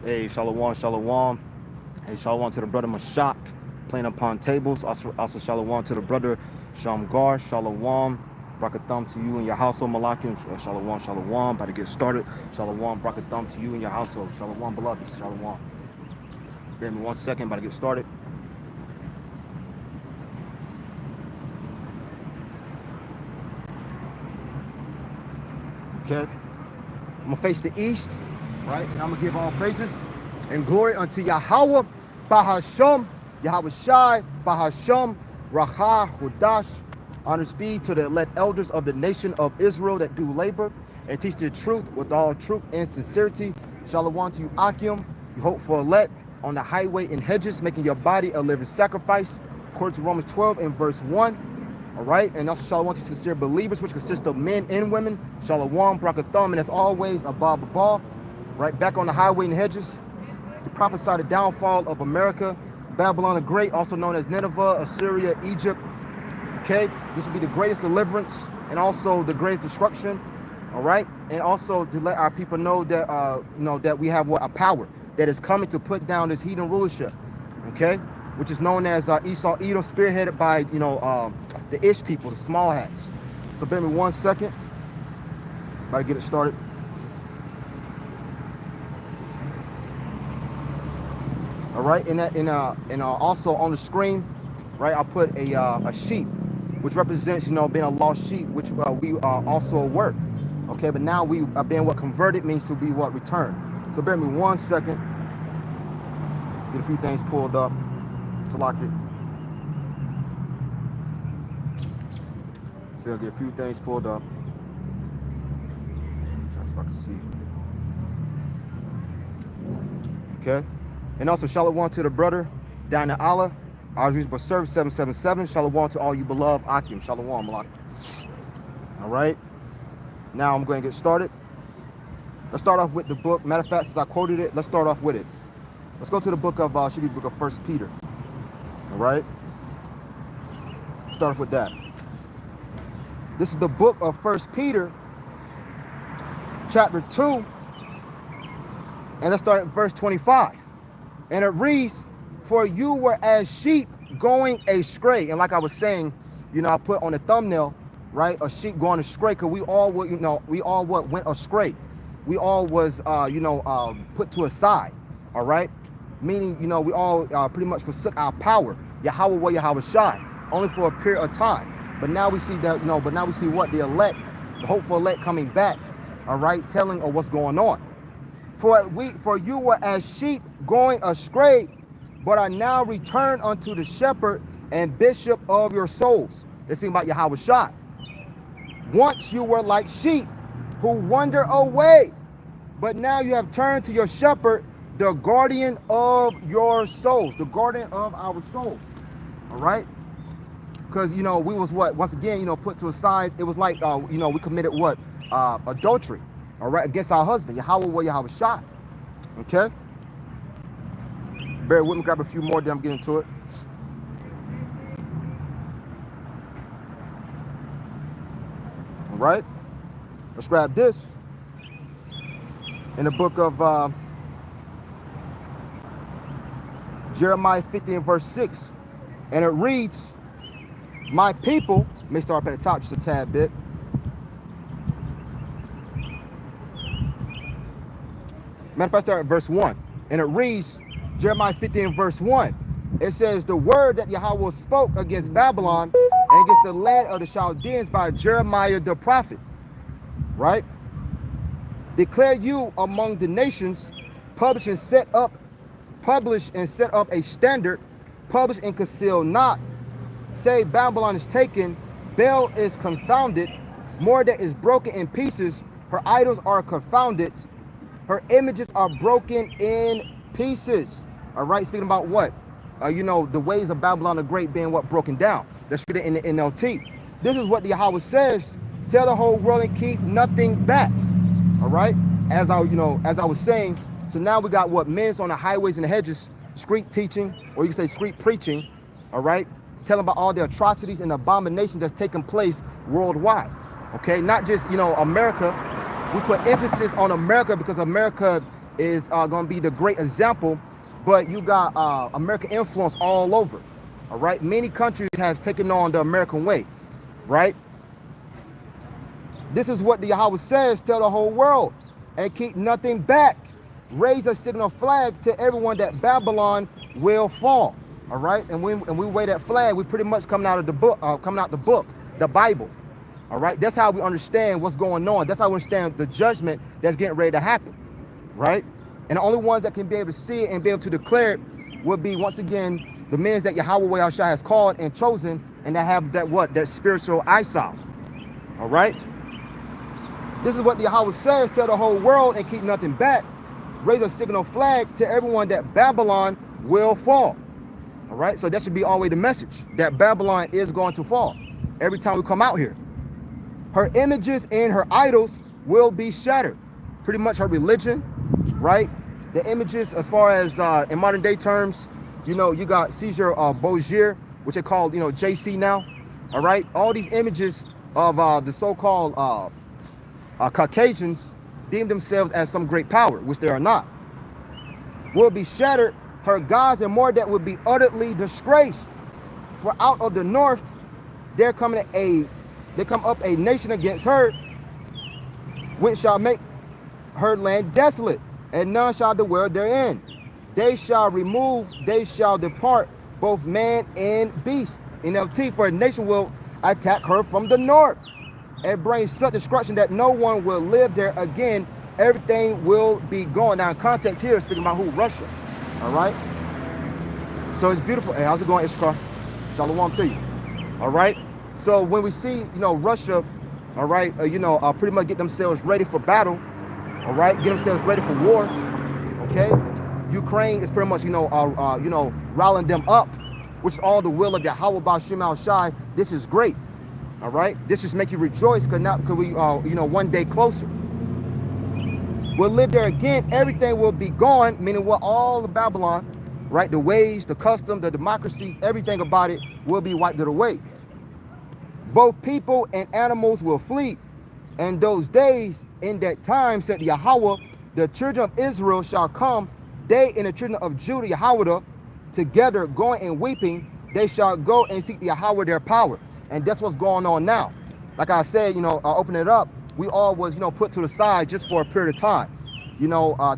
Hey, shalom, shalom. Hey, shalom to the brother Mashak, playing upon tables. Also shalom to the brother Shamgar, shalom. Brakatham to you and your household, Malakim. Shalom, shalom. About to get started. Shalom, brakatham to you and your household. Shalom, beloved. Shalom. Bear me 1 second. About to get started. Okay. I'm going to face the east, right? And I'm going to give all praises and glory unto Yahweh, Bahasham, Yahweh Shai, Bahasham, Racha, Hudash. Honors be to the elect elders of the nation of Israel that do labor and teach the truth with all truth and sincerity. Shalom to you, Akim. You hope for elect on the highway in Hedges, making your body a living sacrifice, according to Romans 12 and verse 1. All right, and also shalom to sincere believers, which consist of men and women. Shalom, brakatham, and as always, above the ball. Right, back on the highway in Hedges, to prophesy the downfall of America, Babylon the Great, also known as Nineveh, Assyria, Egypt. Okay, this will be the greatest deliverance and also the greatest destruction. All right, and also to let our people know that that we have a power that is coming to put down this heathen rulership. Okay, which is known as Esau Edom, spearheaded by the Ish people, the small hats. So bear me 1 second. About to get it started. All right, and also on the screen, right, I'll put a sheep, which represents being a lost sheep, which we also were. Okay, but now we are being converted means to be returned. So bear me 1 second. Get a few things pulled up to lock it. So I'll get a few things pulled up. Just so I can see. Okay. And also shalom to the brother down in Allah. Audrey's Service 777. Shalom to all you beloved Akim. Shalom, Malak. All right. Now I'm going to get started. Let's start off with the book. Matter of fact, since I quoted it, let's start off with it. Let's go to the book of should be the book of 1 Peter. All right. Start off with that. This is the book of 1 Peter, chapter 2, and let's start at verse 25. And it reads, "For you were as sheep going astray." And like I was saying, I put on the thumbnail, right, a sheep going astray, because we all went astray. We all was, put to a side, all right? Meaning, we all pretty much forsook our power, Yahweh, Yahweh Shai, only for a period of time. But now we see that, but now we see what the elect, the hopeful elect coming back, all right, telling of what's going on. For you were as sheep going astray, but are now returned unto the shepherd and bishop of your souls. Let's speak about Yahweh Shai. Once you were like sheep who wander away, but now you have turned to your shepherd, the guardian of your souls, the guardian of our souls. All right. Because, we was once again, put to a side. It was like, we committed adultery, all right, against our husband, Yahweh, Yahweh Shai. Okay? Bear with me, grab a few more, then I'm getting to it. All right? Let's grab this. In the book of Jeremiah 50 and verse 6. And it reads, "My people," may start up at the top just a tad bit. Matter of fact, start at verse 1. And it reads, Jeremiah 50 and verse 1. It says, "The word that Yahweh spoke against Babylon and against the land of the Chaldeans by Jeremiah the prophet." Right? "Declare you among the nations, publish and set up a standard, publish and conceal not. Say Babylon is taken, Bel is confounded, Morda is broken in pieces, her idols are confounded, her images are broken in pieces." All right, speaking about what? The ways of Babylon the Great being broken down. Let's read it in the NLT. This is what the Yahweh says: "Tell the whole world and keep nothing back." All right, as I was saying, so now we got men's on the highways and the hedges, street teaching, or you can say street preaching. All right. Telling about all the atrocities and abominations that's taking place worldwide. Okay, not just America. We put emphasis on America because America is going to be the great example, but you got American influence all over. All right, many countries have taken on the American way, right? This is what the Yahweh says: tell the whole world and keep nothing back. Raise a signal flag to everyone that Babylon will fall. All right, and we wave that flag, we pretty much coming out of the book, the Bible. All right, that's how we understand what's going on. That's how we understand the judgment that's getting ready to happen, right? And the only ones that can be able to see it and be able to declare it will be, once again, the men that Yahweh Yahushua has called and chosen, and that have that spiritual eyesight. All right. This is what the Yahweh says: tell the whole world and keep nothing back. Raise a signal flag to everyone that Babylon will fall. All right. So that should be always the message, that Babylon is going to fall every time we come out here. Her images and her idols will be shattered. Pretty much her religion, right? The images, as far as in modern day terms, you know, you got Caesar Borgia, which they call, you know, JC now. All right. All these images of the so-called Caucasians deem themselves as some great power, which they are not, will be shattered. Her gods and more that will be utterly disgraced. For out of the north there come up a nation against her, which shall make her land desolate, and none shall dwell therein. They shall depart, both man and beast. NLT, for a nation will attack her from the north and bring such destruction that no one will live there again. Everything will be gone. Now, in context here, speaking about who? Russia. All right. So it's beautiful. Hey, how's it going, Ishkar? Shalom to you. All right. So when we see, you know, Russia, all right, pretty much get themselves ready for battle. All right, get themselves ready for war. Okay. Ukraine is pretty much, rallying them up, which is all the will of Yahweh Ba'Shem Al Shai. This is great. All right. This just make you rejoice, because now, we, one day closer. We'll live there again. Everything will be gone, meaning what? All of Babylon, right? The ways, the custom, the democracies, everything about it will be wiped away. Both people and animals will flee. And those days, in that time, said Yahweh, the children of Israel shall come, they and the children of Judah, Yahweh, together going and weeping. They shall go and seek Yahweh their power. And that's what's going on now. Like I said, open it up. We all was, put to the side just for a period of time.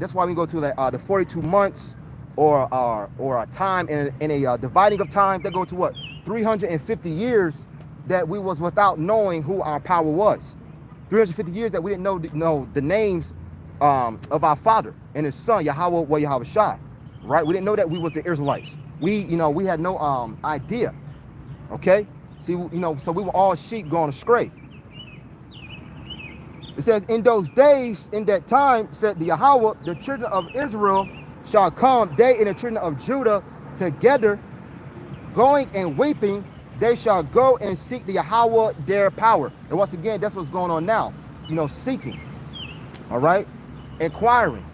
That's why we go to the 42 months or a time in a dividing of time that go to what? 350 years that we was without knowing who our power was. 350 years that we didn't know the names of our father and his son, Yahweh Yahweh Shai, right? We didn't know that we was the Israelites. We had no idea. Okay? See, so we were all sheep going astray. It says, in those days, in that time, said the Yahweh, the children of Israel shall come, they and the children of Judah together, going and weeping. They shall go and seek the Yahweh their power. And once again, that's what's going on now. Seeking. All right, inquiring.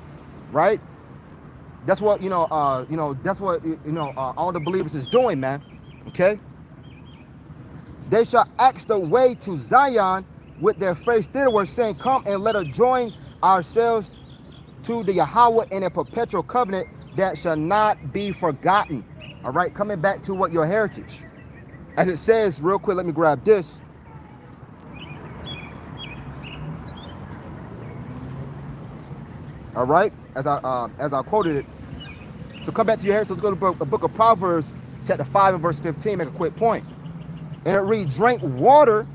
Right. That's what that's what all the believers is doing, man. Okay. They shall ask the way to Zion with their face thitherward, saying, come and let us join ourselves to the Yahweh in a perpetual covenant that shall not be forgotten. All right, coming back to what your heritage. As it says, real quick, let me grab this. All right, as I quoted it. So come back to your heritage. So let's go to the book of Proverbs, chapter 5 and verse 15, make a quick point. And it reads, drink water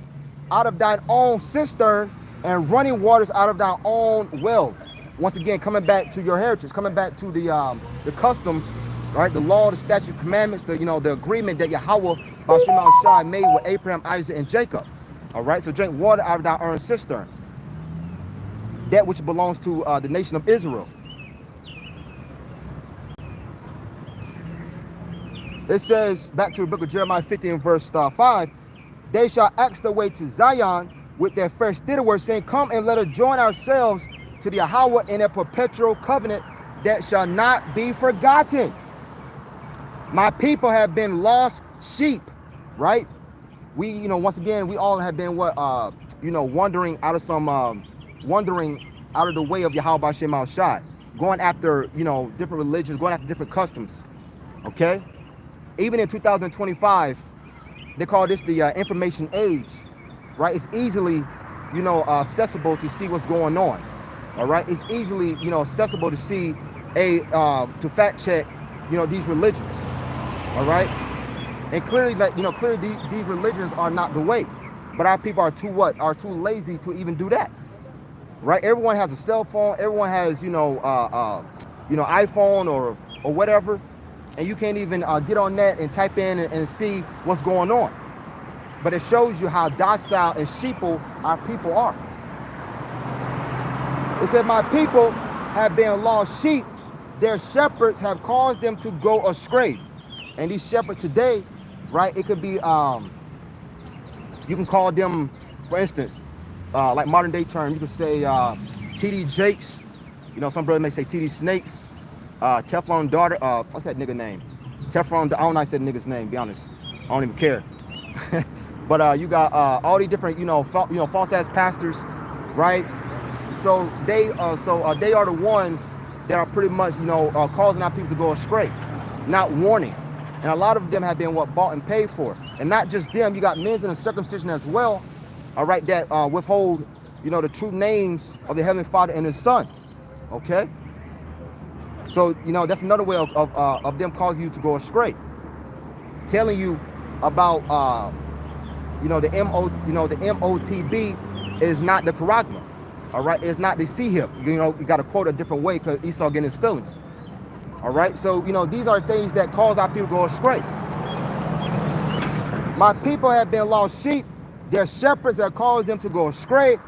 out of thine own cistern and running waters out of thine own well. Once again, coming back to your heritage, coming back to the customs, right? The law, the statute, commandments, the agreement that Yahweh Ba'Shem Al Shai made with Abraham, Isaac, and Jacob. All right, so drink water out of thine own cistern, that which belongs to the nation of Israel. It says, back to the book of Jeremiah 50 and verse 5, they shall ask the way to Zion with their face thitherward, saying, come and let us join ourselves to the Yahweh in a perpetual covenant that shall not be forgotten. My people have been lost sheep, right? We, once again, we all have been wandering out of the way of Yahweh Ba'Shem Al Shai. going after, you know, different religions, going after different customs. Okay? Even in 2025, they call this the information age, right? It's easily, you know, accessible to see what's going on. All right? It's easily, you know, accessible to see to fact check, you know, these religions. All right? And clearly that, you know, clearly these religions are not the way. But our people are too what? Are too lazy to even do that. Right? Everyone has a cell phone. Everyone has, iPhone or whatever. And you can't even get on that and type in and see what's going on. But it shows you how docile and sheeple our people are. It said, my people have been lost sheep. Their shepherds have caused them to go astray. And these shepherds today, right, it could be, you can call them, for instance, like modern day term, you could say TD Jakes. You know, some brothers may say TD Snakes. Teflon Daughter. What's that nigga name? Teflon. I don't know. I said the nigga's name. Be honest. I don't even care. But you got all these different, false ass pastors, right? So they are the ones that are pretty much, causing our people to go astray, not warning. And a lot of them have been bought and paid for. And not just them. You got men's in the circumcision as well. All right, that withhold, the true names of the Heavenly Father and His Son. Okay. So, that's another way of them causing you to go astray. Telling you about, the MOTB is not the charagma. All right. It's not the C-hip. You got to quote a different way because Esau getting his feelings. All right. So, these are things that cause our people to go astray. My people have been lost sheep. Their shepherds have caused them to go astray.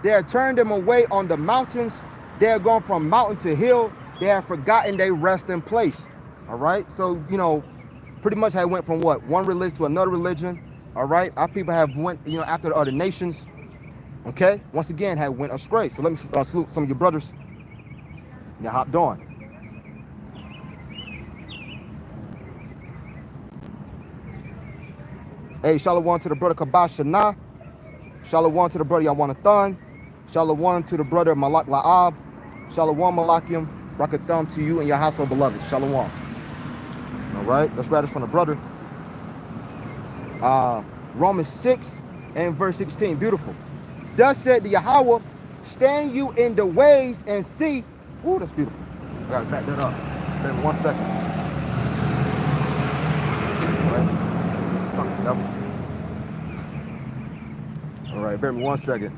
They have turned them away on the mountains. They have gone from mountain to hill. They have forgotten their resting place. All right. So, pretty much have went from one religion to another religion. All right. Our people have went, after the other nations. Okay. Once again, have went astray. So let me salute some of your brothers. You hopped on. Hey, shalom to the brother Kabash Shana. Shalom to the brother Yawanathan. Shalom to the brother Malak La'ab. Shalom Malakim. Brakatham to you and your household beloved. Shalom. All right, let's read this from the brother. Romans 6 and verse 16. Beautiful. Thus said the Yahweh, stand you in the ways and see. Ooh, that's beautiful. I gotta back that up. Wait 1 second. All right. All right, bear me 1 second.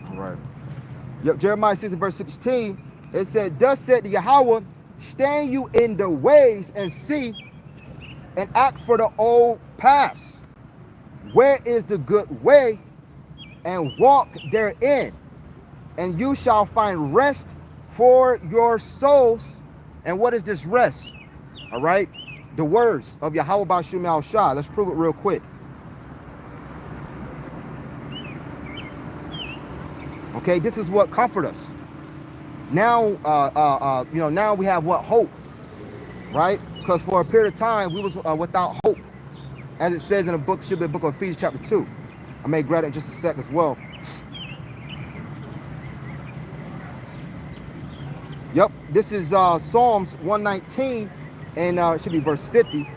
All right. Yep, Jeremiah 6 and verse 16, it said, thus said the Yahweh, stand you in the ways and see, and ask for the old paths. Where is the good way? And walk therein, and you shall find rest for your souls. And what is this rest? All right. The words of Yahweh Bashum Al Shah. Let's prove it real quick. Okay, this is what comfort us. Now, now we have what? Hope, right? Because for a period of time, we was without hope. As it says in the book, should be the book of Ephesians chapter 2. I may grab it in just a sec as well. Yep, this is Psalms 119, and it should be verse 50.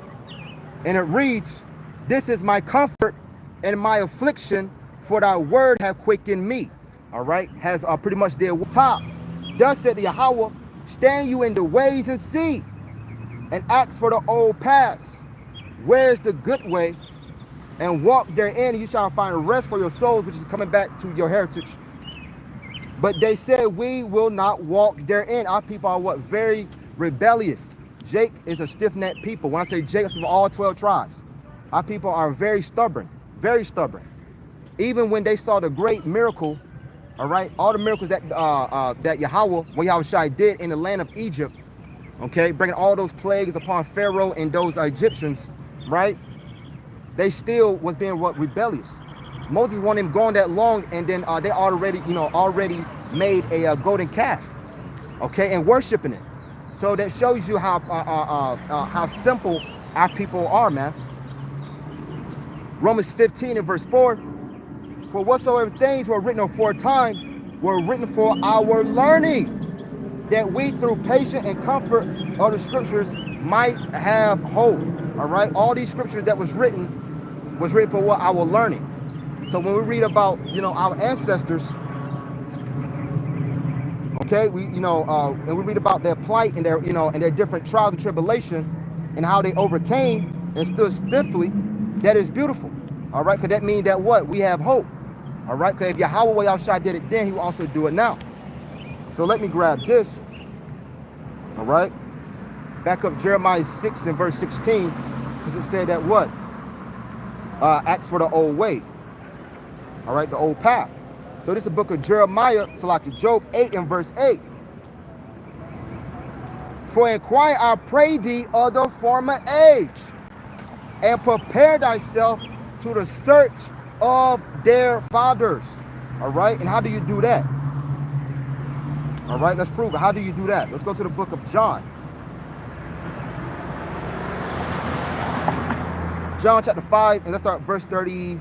And it reads, this is my comfort and my affliction, for thy word have quickened me. All right, has pretty much their top. Thus said the Yahweh, stand you in the ways and see, and ask for the old paths. Where is the good way? And walk therein, and you shall find rest for your souls, which is coming back to your heritage. But they said, we will not walk therein. Our people are very rebellious. Jake is a stiff-necked people. When I say Jake, it's from all 12 tribes. Our people are very stubborn, very stubborn. Even when they saw the great miracle, all right, all the miracles that that Yahweh Shai did in the land of Egypt, okay, bringing all those plagues upon Pharaoh and those Egyptians, right? They still was being rebellious. Moses wanted him going that long, and then they already made a golden calf, okay, and worshiping it. So that shows you how simple our people are, man. Romans 15 and verse 4, For whatsoever things were written aforetime were written for our learning, that we through patience and comfort of the scriptures might have hope. All right, all these scriptures that was written for what? Our learning. So when we read about, our ancestors, okay, and we read about their plight and their, and their different trials and tribulation and how they overcame and stood stiffly, that is beautiful. All right, because that means that what? We have hope. All right, because if Yahweh Yahushua did it then, he will also do it now. So let me grab this. All right, back up Jeremiah 6 and verse 16, because it said that what? Ask for the old way. All right, the old path. So this is the book of Jeremiah, so like Job 8 and verse 8. For inquire, I pray thee, of the former age, and prepare thyself to the search of their fathers. All right, and how do you do that? All right, let's prove it. How do you do that? Let's go to the book of John. John chapter 5, and let's start verse 38.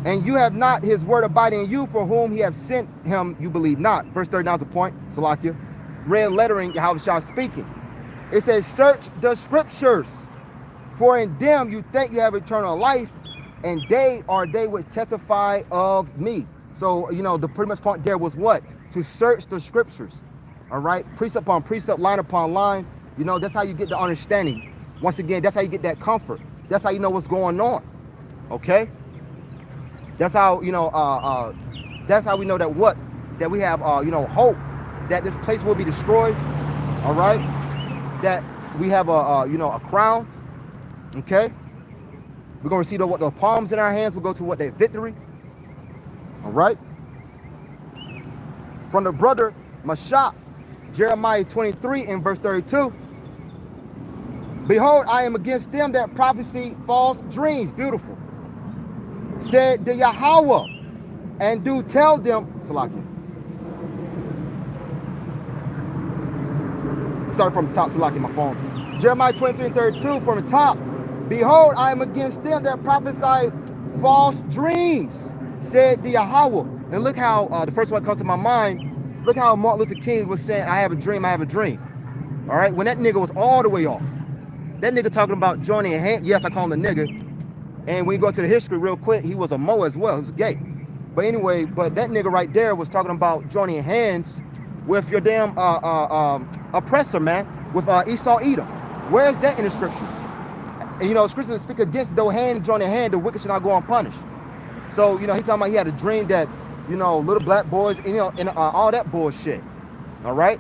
And you have not his word abiding in you, for whom he have sent him you believe not. Verse 39 is the point, Salakia. Red lettering, Yahushua speaking. It says, search the scriptures, for in them you think you have eternal life, and they are they which testify of me. So, the pretty much point there was what? To search the scriptures. All right, precept upon precept, line upon line. That's how you get the understanding. Once again, that's how you get that comfort. That's how you know what's going on. Okay? That's how, that's how we know that what? That we have, hope that this place will be destroyed. All right? That we have a crown. Okay? We're going to see what the palms in our hands will go to what? Their victory. All right? From the brother Mashah, Jeremiah 23 and verse 32. Behold, I am against them that prophesy false dreams. Beautiful. Said the Yahweh, and do tell them, Salakia. Start from the top, Salakia, my phone. Jeremiah 23 and 32 from the top. Behold, I am against them that prophesy false dreams, said the Yahweh. And look how the first one comes to my mind. Look how Martin Luther King was saying, I have a dream, I have a dream. All right, when that nigga was all the way off. That nigga talking about joining a hand. Yes, I call him a nigga. And when you go to the history real quick, he was a Mo as well. He was gay. But anyway, but that nigga right there was talking about joining hands with your damn oppressor, man, with Esau Edom. Where's that in the scriptures? And scriptures speak against those hands joining hand, the wicked should not go unpunished. So, he talking about he had a dream that, little black boys, and all that bullshit. All right?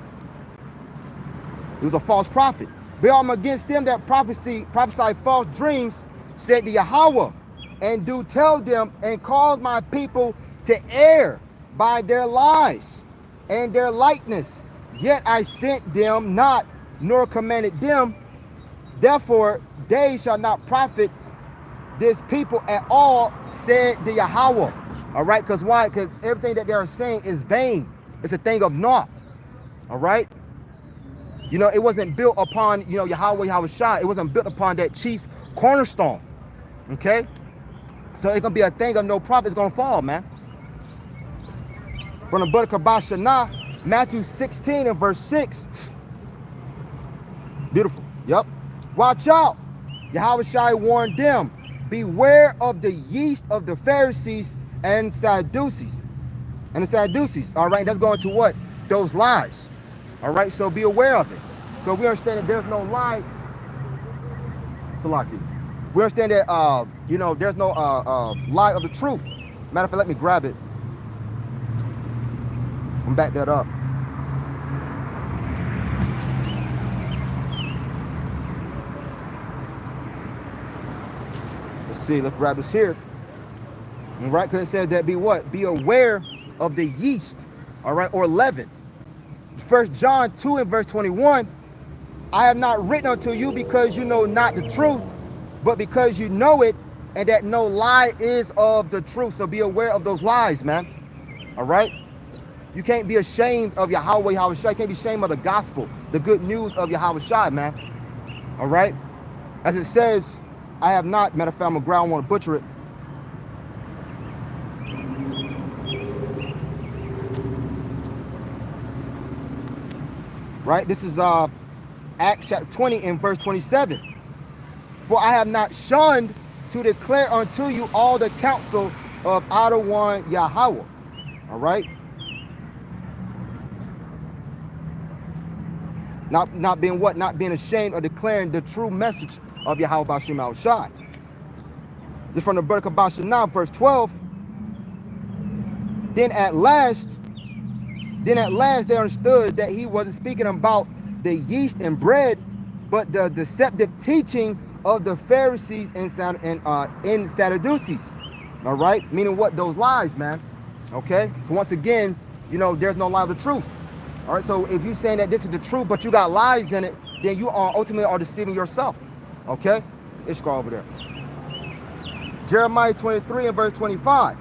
He was a false prophet. But I'm against them that prophesy false dreams, said the Yahweh, and do tell them and cause my people to err by their lies and their likeness. Yet I sent them not, nor commanded them. Therefore, they shall not profit this people at all, said the Yahweh. All right, because why? Because everything that they are saying is vain. It's a thing of naught. All right? It wasn't built upon, Yahweh Yahushua. It wasn't built upon that chief cornerstone. Okay? So it's going to be a thing of no profit. It's going to fall, man. From the book of Kabashana, Matthew 16 and verse 6. Beautiful. Yep. Watch out. Yahushua warned them. Beware of the yeast of the Pharisees and Sadducees. And the Sadducees. All right. And that's going to what? Those lies. All right, so be aware of it. So we understand that there's no lie. Salaki. We understand that, there's no lie of the truth. Matter of fact, let me grab it. And back that up. Let's see, let's grab this here. All right, because it says that be what? Be aware of the yeast, all right, or leaven. 1 John 2 and verse 21, I have not written unto you because you know not the truth, but because you know it, and that no lie is of the truth. So be aware of those lies, man. All right? You can't be ashamed of Yahweh Yahushua. You can't be ashamed of the gospel, the good news of Yahushua, man. All right? As it says, I have not, matter of fact, I'm going to want to butcher it. right? This is Acts chapter 20 and verse 27. For I have not shunned to declare unto you all the counsel of Adawan Yahweh. All right. Not being what? Not being ashamed of declaring the true message of Yahweh Bashim Al Shai. Just from the book of Bashanah, verse 12. Then at last they understood that he wasn't speaking about the yeast and bread, but the deceptive teaching of the Pharisees and Sadducees. All right, meaning what? Those lies, man. Okay. Once again, you know, there's no lie of the truth. All right. So if you're saying that this is the truth, but you got lies in it, then you are ultimately deceiving yourself. Okay. Let's go over there. Jeremiah 23 and verse 25.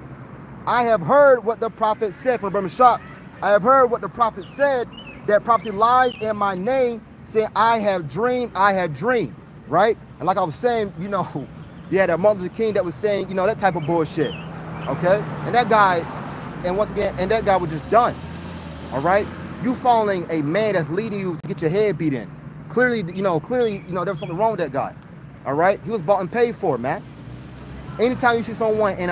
I have heard what the prophet said from Burma Shop. I have heard what the prophet said, that prophecy lies in my name, saying, I have dreamed, right? And like I was saying, you know, you had a Martin Luther King that was saying, you know, that type of bullshit, okay? And that guy, and once again, and that guy was just done, all right? You following a man that's leading you to get your head beat in. Clearly, there was something wrong with that guy, all right? He was bought and paid for, man. Anytime you see someone in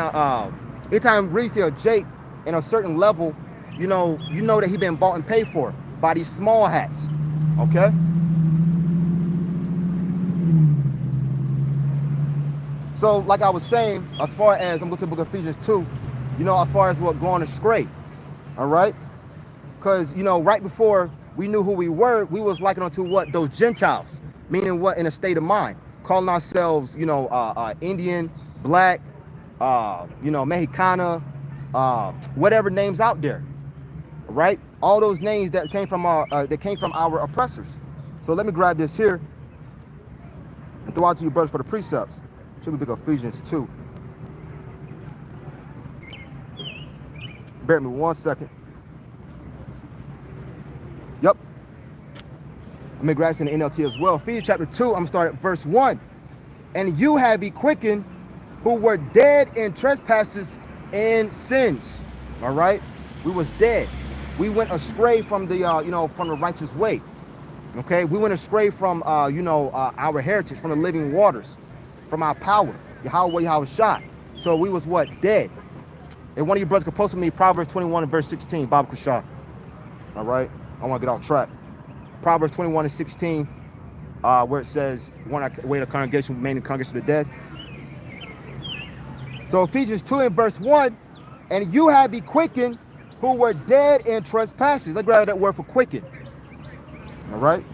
anytime you see a Jake in a certain level, you know that he been bought and paid for by these small hats, okay? So, like I was saying, as far as, I'm going to the book of Ephesians 2, you know, as far as what going astray, all right? Because, you know, right before we knew who we were, we was likened unto what? Those Gentiles, meaning what? In a state of mind, calling ourselves, you know, Indian, black, you know, Mexicana, whatever names out there, right? All those names that came from our oppressors. So let me grab this here and throw out to you brothers for the precepts. Should be big Ephesians 2. Bear with me 1 second. Yep. Let me grab this in the NLT as well. Ephesians chapter 2, I'm gonna start at verse 1. And you have he quickened who were dead in trespasses and sins. All right, we was dead. We went astray from the from the righteous way. Okay, we went astray from our heritage, from the living waters, from our power, Yahweh Shai. So we was what? Dead. And one of you brothers could post with me Proverbs 21 and verse 16, Baba Kushah. All right, I want to get off track. Proverbs 21 and 16, where it says, "One way the congregation remain in the congregation of the dead." So Ephesians 2 and verse 1, and you have be quickened who were dead in trespasses. Let's grab that word for quicken. All right.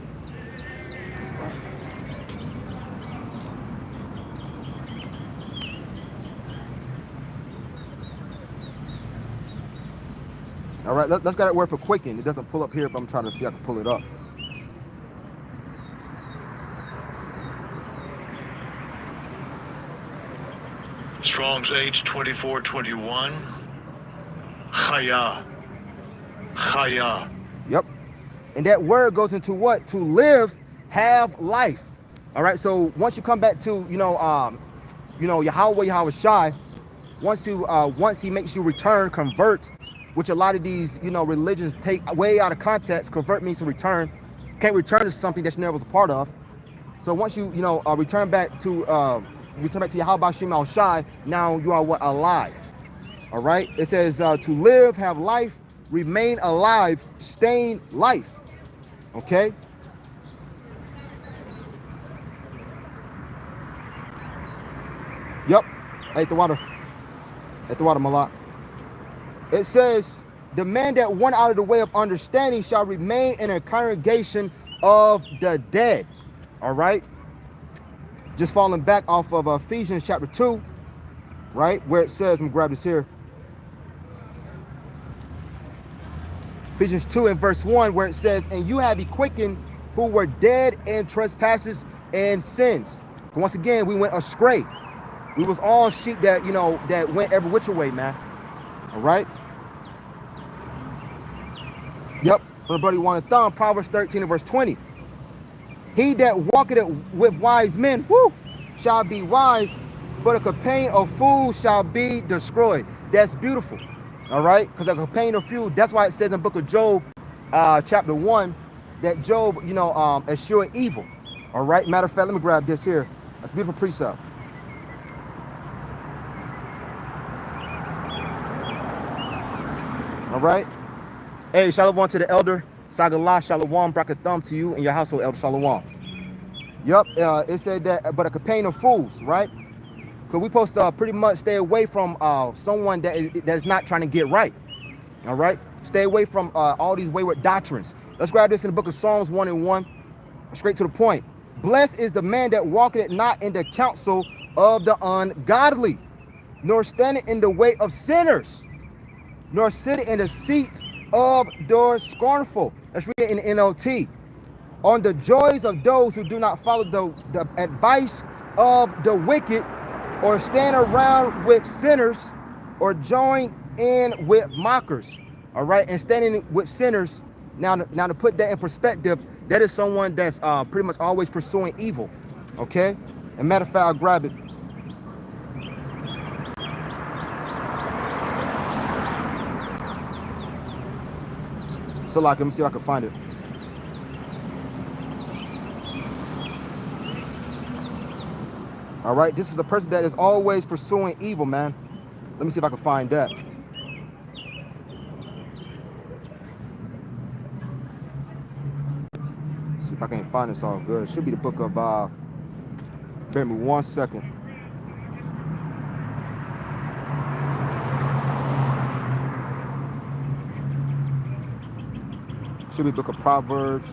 All right, let's grab that word for quicken. It doesn't pull up here, but I'm trying to see if I can pull it up. Strong's H2421. Chaya. Chaya. Yep. And that word goes into what? To live, have life. All right. So once you come back to, Yahweh Shai, once he makes you return, convert, which a lot of these, religions take way out of context. Convert means to return. Can't return to something that you never was a part of. So once you, return back to Yahweh Bashim Al Shai, now you are what? Alive. All right. It says to live, have life, remain alive, sustain life. Okay. Yep. Ate the water, Malak. It says, the man that went out of the way of understanding shall remain in a congregation of the dead. All right. Just falling back off of Ephesians chapter 2, right? Where it says, I'm gonna grab this here. Ephesians 2 and verse 1, where it says, and you have he quickened who were dead in trespasses and sins. Once again, we went astray. We was all sheep that, that went every which way, man. All right. Yep. For the brother one and thumb, Proverbs 13 and verse 20. He that walketh with wise men, shall be wise, but a companion of fools shall be destroyed. That's beautiful. All right. Because a companion of fools, that's why it says in the book of Job, chapter 1, that Job, eschewed evil. All right. Matter of fact, let me grab this here. That's a beautiful precept. All right. Hey, shalom to the elder. Sagalah, shalom, brakathum to you and your household, elder shalom. Yup. It said that, but a companion of fools, right? Because we supposed to pretty much stay away from someone that's not trying to get right. All right. Stay away from all these wayward doctrines. Let's grab this in the book of Psalms 1:1. Straight to the point. Blessed is the man that walketh not in the counsel of the ungodly, nor standeth in the way of sinners, nor sitteth in the seat of the scornful. Let's read it in the NLT. On the joys of those who do not follow the advice of the wicked, or stand around with sinners, or join in with mockers. All right, and standing with sinners. Now to put that in perspective, that is someone that's pretty much always pursuing evil. Okay, and matter of fact, I'll grab it. So like, let me see if I can find it. All right, this is a person that is always pursuing evil, man. Let me see if I can find that. See if I can find this all good. It should be the book of, bear with me 1 second. Should be the book of Proverbs.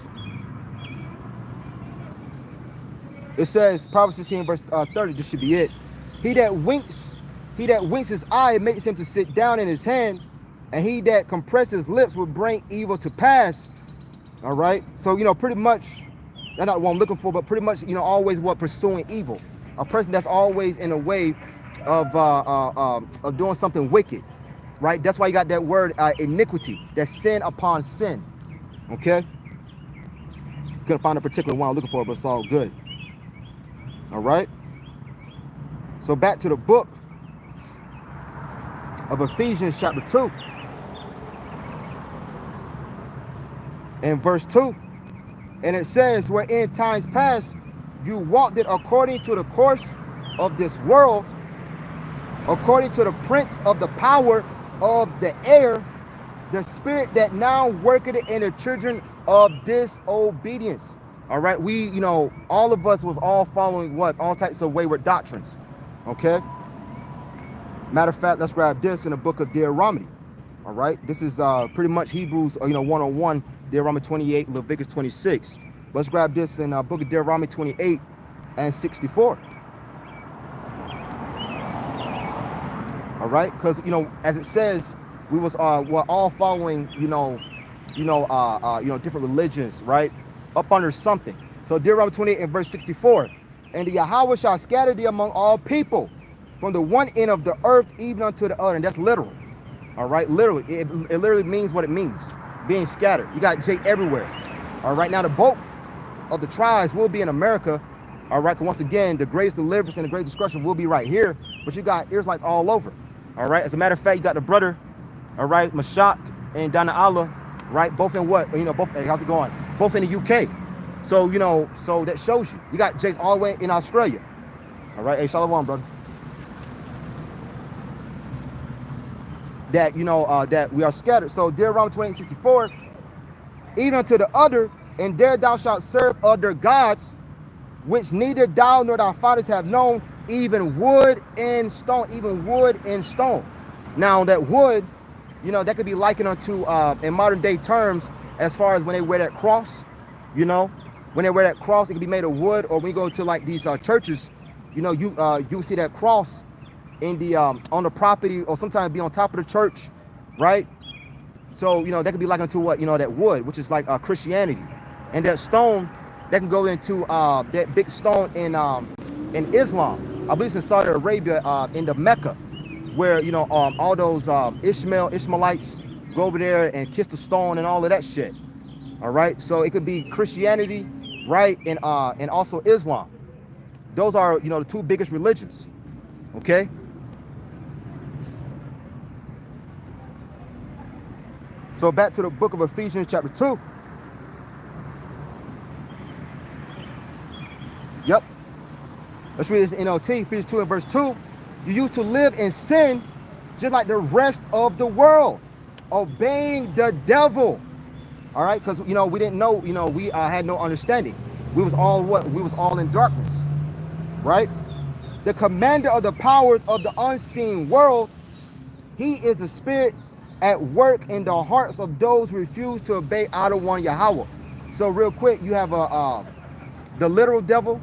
It says, Proverbs 16, verse 30, this should be it. He that winks his eye makes him to sit down in his hand, and he that compresses lips will bring evil to pass. All right. So, pretty much, that's not what I'm looking for, but pretty much, always pursuing evil. A person that's always in a way of doing something wicked, right? That's why you got that word iniquity, that's sin upon sin. Okay. Couldn't find a particular one I'm looking for, but it's all good. All right. So back to the book of Ephesians chapter 2 and verse 2. And it says, where in times past you walked it according to the course of this world, according to the prince of the power of the air, the spirit that now worketh in the children of disobedience. All right, we, all of us was all following what? All types of wayward doctrines. Okay. Matter of fact, let's grab this in the book of Deuteronomy. All right, this is pretty much Hebrews, 101, Deuteronomy 28, Leviticus 26. Let's grab this in book of Deuteronomy 28 and 64. All right, because as it says, we was we're all following different religions, right? Up under something. So Deuteronomy 28 and verse 64. And the Yahweh shall scatter thee among all people, from the one end of the earth even unto the other. And that's literal. All right, literally. It literally means what it means. Being scattered. You got J everywhere. All right, now the bulk of the tribes will be in America. All right, once again, the greatest deliverance and the greatest destruction will be right here. But you got Israelites all over. All right, as a matter of fact, you got the brother, all right, Mashak and Dana Allah, right? Both in what? Both, hey, how's it going? Both in the UK. So, so that shows you. You got Jake's all the way in Australia. All right, hey, shalom, brother. That, that we are scattered. So, Deuteronomy 28:64, even unto the other, and there thou shalt serve other gods, which neither thou nor thy fathers have known, even wood and stone, Now, that wood, that could be likened unto, in modern day terms, as far as when they wear that cross, when they wear that cross, it can be made of wood, or when you go to like these churches, you see that cross in the on the property, or sometimes be on top of the church, right? So that could be likened to what that wood, which is like Christianity, and that stone that can go into that big stone in Islam. I believe it's in Saudi Arabia, in the Mecca, where all those Ishmaelites go over there and kiss the stone and all of that shit. All right, so it could be Christianity, right, and also Islam. Those are the two biggest religions. Okay. So back to the book of Ephesians chapter 2. Yep. Let's read this in NLT, Ephesians 2 and verse 2. You used to live in sin just like the rest of the world, obeying the devil. All right, because, you know, we didn't know, you know, we had no understanding. We was all what? We was all in darkness, right? The commander of the powers of the unseen world, he is the spirit at work in the hearts of those who refuse to obey Adonai Yahweh. So real quick, you have the literal devil,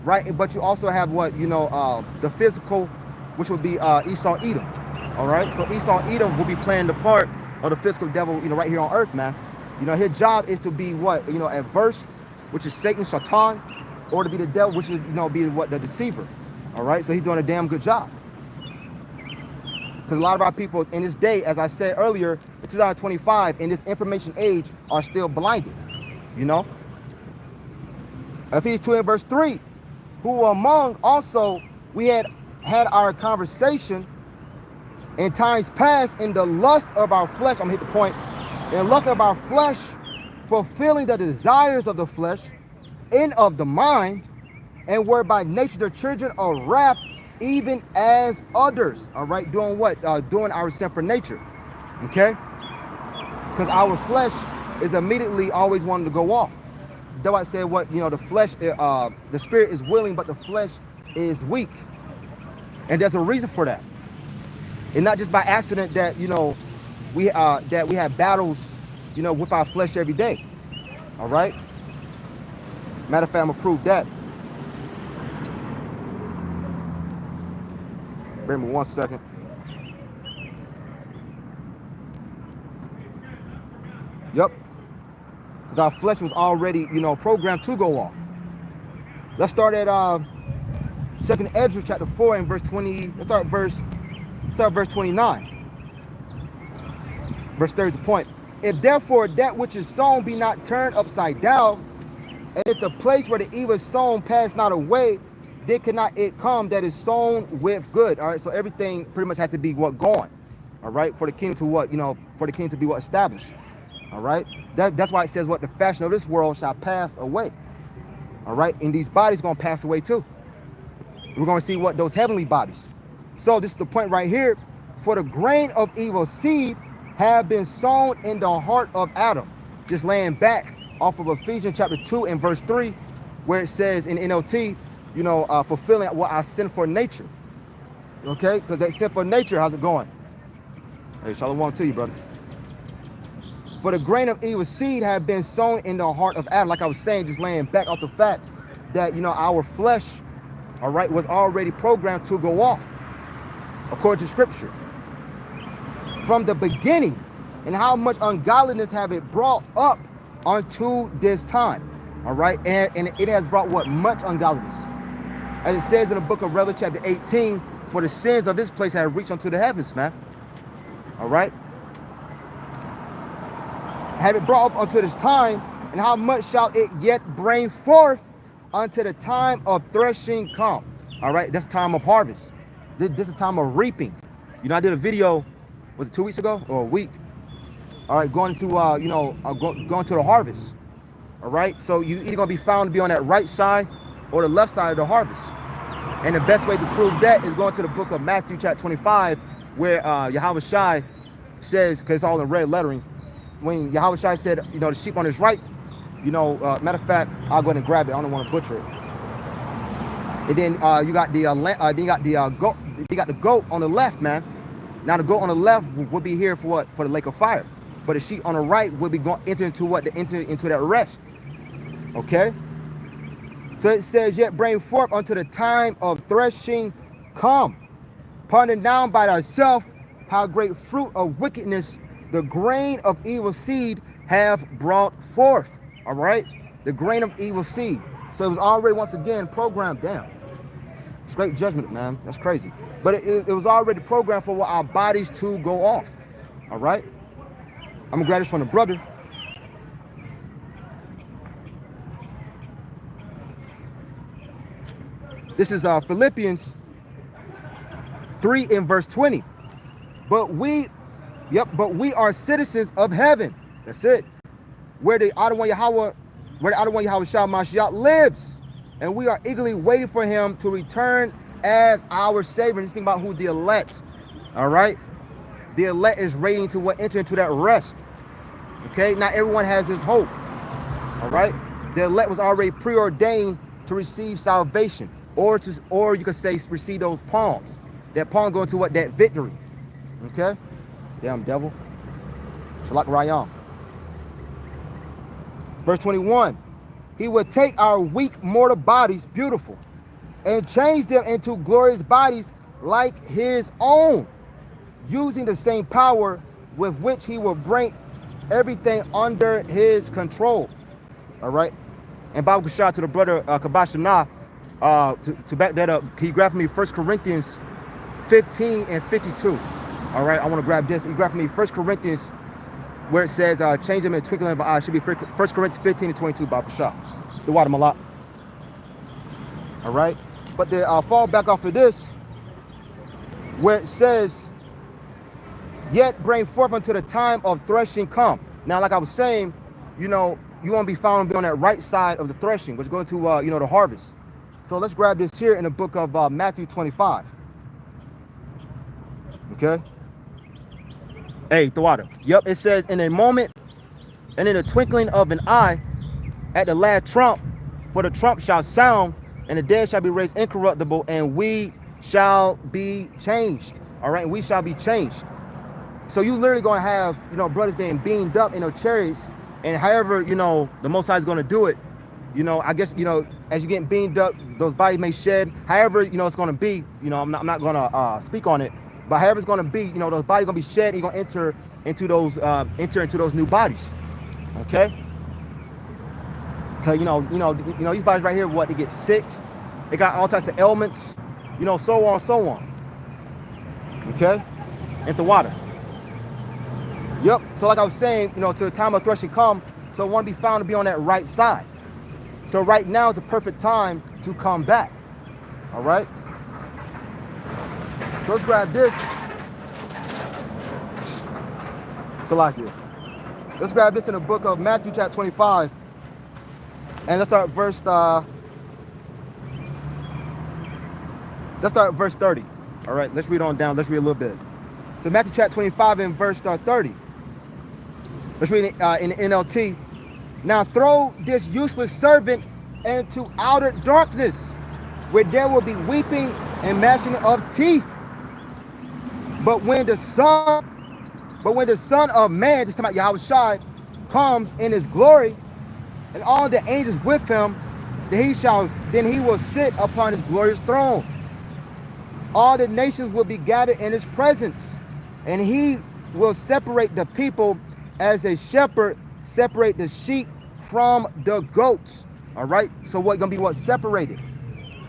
right? But you also have what, you know, the physical, which would be Esau Edom. All right, so Esau Edom will be playing the part of the physical devil, you know, right here on earth, man. You know, his job is to be what, you know, adverse, which is Satan, Satan, or to be the devil, which is, you know, be what, the deceiver. All right, so he's doing a damn good job. Because a lot of our people in this day, as I said earlier, in 2025, in this information age, are still blinded, you know. Ephesians 2 and verse 3, who among also we had our conversation in times past in the lust of our flesh. I'm gonna hit the point. In the lust of our flesh, fulfilling the desires of the flesh and of the mind, and were by nature the children of wrath, even as others. All right, doing what? Doing our sinful nature. Okay, because our flesh is immediately always wanting to go off. Though I said what, you know, the flesh, the spirit is willing, but the flesh is weak, and there's a reason for that. And not just by accident that, you know, we have battles, you know, with our flesh every day. All right. Matter of fact, I'm gonna prove that. Bear me 1 second. Yep. Because our flesh was already, you know, programmed to go off. Let's start at 2nd Ezra chapter 4 and verse 20. Let's start verse 29. Verse 30 is the point. If therefore that which is sown be not turned upside down, and if the place where the evil is sown pass not away, then cannot it come that is sown with good. All right, so everything pretty much had to be what gone. All right, for the kingdom to what, you know, for the kingdom to be what established. All right, that's why it says what the fashion of this world shall pass away. All right, and these bodies are gonna pass away too. We're gonna see what those heavenly bodies. So this is the point right here. For the grain of evil seed have been sown in the heart of Adam. Just laying back off of Ephesians chapter 2 and verse 3, where it says in NLT, you know, fulfilling what our sinful nature. Okay, because that sinful nature, how's it going? Hey, shalom to you, brother. For the grain of evil seed have been sown in the heart of Adam. Like I was saying, just laying back off the fact that, you know, our flesh, all right, was already programmed to go off, according to scripture. From the beginning, and how much ungodliness have it brought up unto this time. All right, and it has brought what? Much ungodliness. As it says in the book of Revelation chapter 18, for the sins of this place have reached unto the heavens, man. All right. Have it brought up unto this time, and how much shall it yet bring forth unto the time of threshing come? All right, that's the time of harvest. This is the time of reaping. You know, I did a video, was it 2 weeks ago or a week? All right, going to going to the harvest. All right, so you either gonna be found to be on that right side or the left side of the harvest. And the best way to prove that is going to the book of Matthew chapter 25, where Yahweh Shai says, because it's all in red lettering, when Yahweh Shai said, you know, the sheep on his right, you know, matter of fact, I'll go ahead and grab it. I don't want to butcher it. And then you got the goat. You got the goat on the left, man. Now the goat on the left would be here for what? For the lake of fire. But the sheep on the right will be going enter into what? To enter into that rest. Okay. So it says, yet bring forth unto the time of threshing come. Ponder down by thyself how great fruit of wickedness the grain of evil seed have brought forth. All right, the grain of evil seed. So it was already once again programmed down. It's great judgment, man. That's crazy. But it was already programmed for our bodies to go off. All right. I'm gonna grab this from the brother. This is Philippians 3 in verse 20. But we are citizens of heaven. That's it. Where the Adonai Yahweh Shah Mashiach lives. and we are eagerly waiting for him to return as our Savior. Just think about who the elect, all right? The elect is waiting to enter into that rest, okay? Not everyone has this hope, all right? The elect was already preordained to receive salvation, or you could say receive those palms. That palm going to what? That victory, okay? Damn devil. Shalak Rayam. Verse 21. He would take our weak mortal bodies, beautiful, and change them into glorious bodies like his own, using the same power with which he will bring everything under his control. All right. And Bible Kashah to the brother Kabashana, to back that up, can you grab for me 1 Corinthians 15 and 52? All right, I want to grab this. You grab for me 1 Corinthians, where it says, change them in the twinkling of an eye. Should be 1 Corinthians 15 and 22, Bible Kashah. The water malak. All right. But the fall back off of this, where it says, yet bring forth unto the time of threshing come. Now, like I was saying, you know, you want to be found to be on that right side of the threshing, which is going to, you know, the harvest. So let's grab this here in the book of Matthew 25. Okay. Hey, the water. Yep, it says, in a moment and in the twinkling of an eye, at the last trump, for the trump shall sound, and the dead shall be raised incorruptible, and we shall be changed. All right, we shall be changed. So you literally going to have, you know, brothers being beamed up in their chariots, and however, you know, the Most High is going to do it, you know, I guess, you know, as you're getting beamed up, those bodies may shed. However, you know, it's going to be, you know, I'm not going to speak on it, but however it's going to be, you know, those bodies going to be shed, and you're going to enter into those new bodies. Okay. Because, you know, these bodies right here, what, they get sick. They got all types of ailments, you know, so on. Okay. And the water. Yep. So like I was saying, you know, to the time of threshing come, so want to be found to be on that right side. So right now is the perfect time to come back. All right. So let's grab this. Salakia. Let's grab this in the book of Matthew chapter 25. And let's start verse 30. All right, let's read on down. Let's read a little bit. So Matthew chapter 25 and verse 30. Let's read it in the NLT. Now throw this useless servant into outer darkness, where there will be weeping and gnashing of teeth. But when the Son of Man, just about Yahweh Shai, comes in his glory, and all the angels with him, then he will sit upon his glorious throne. All the nations will be gathered in his presence, and he will separate the people as a shepherd separate the sheep from the goats. All right. So what's gonna be what separated?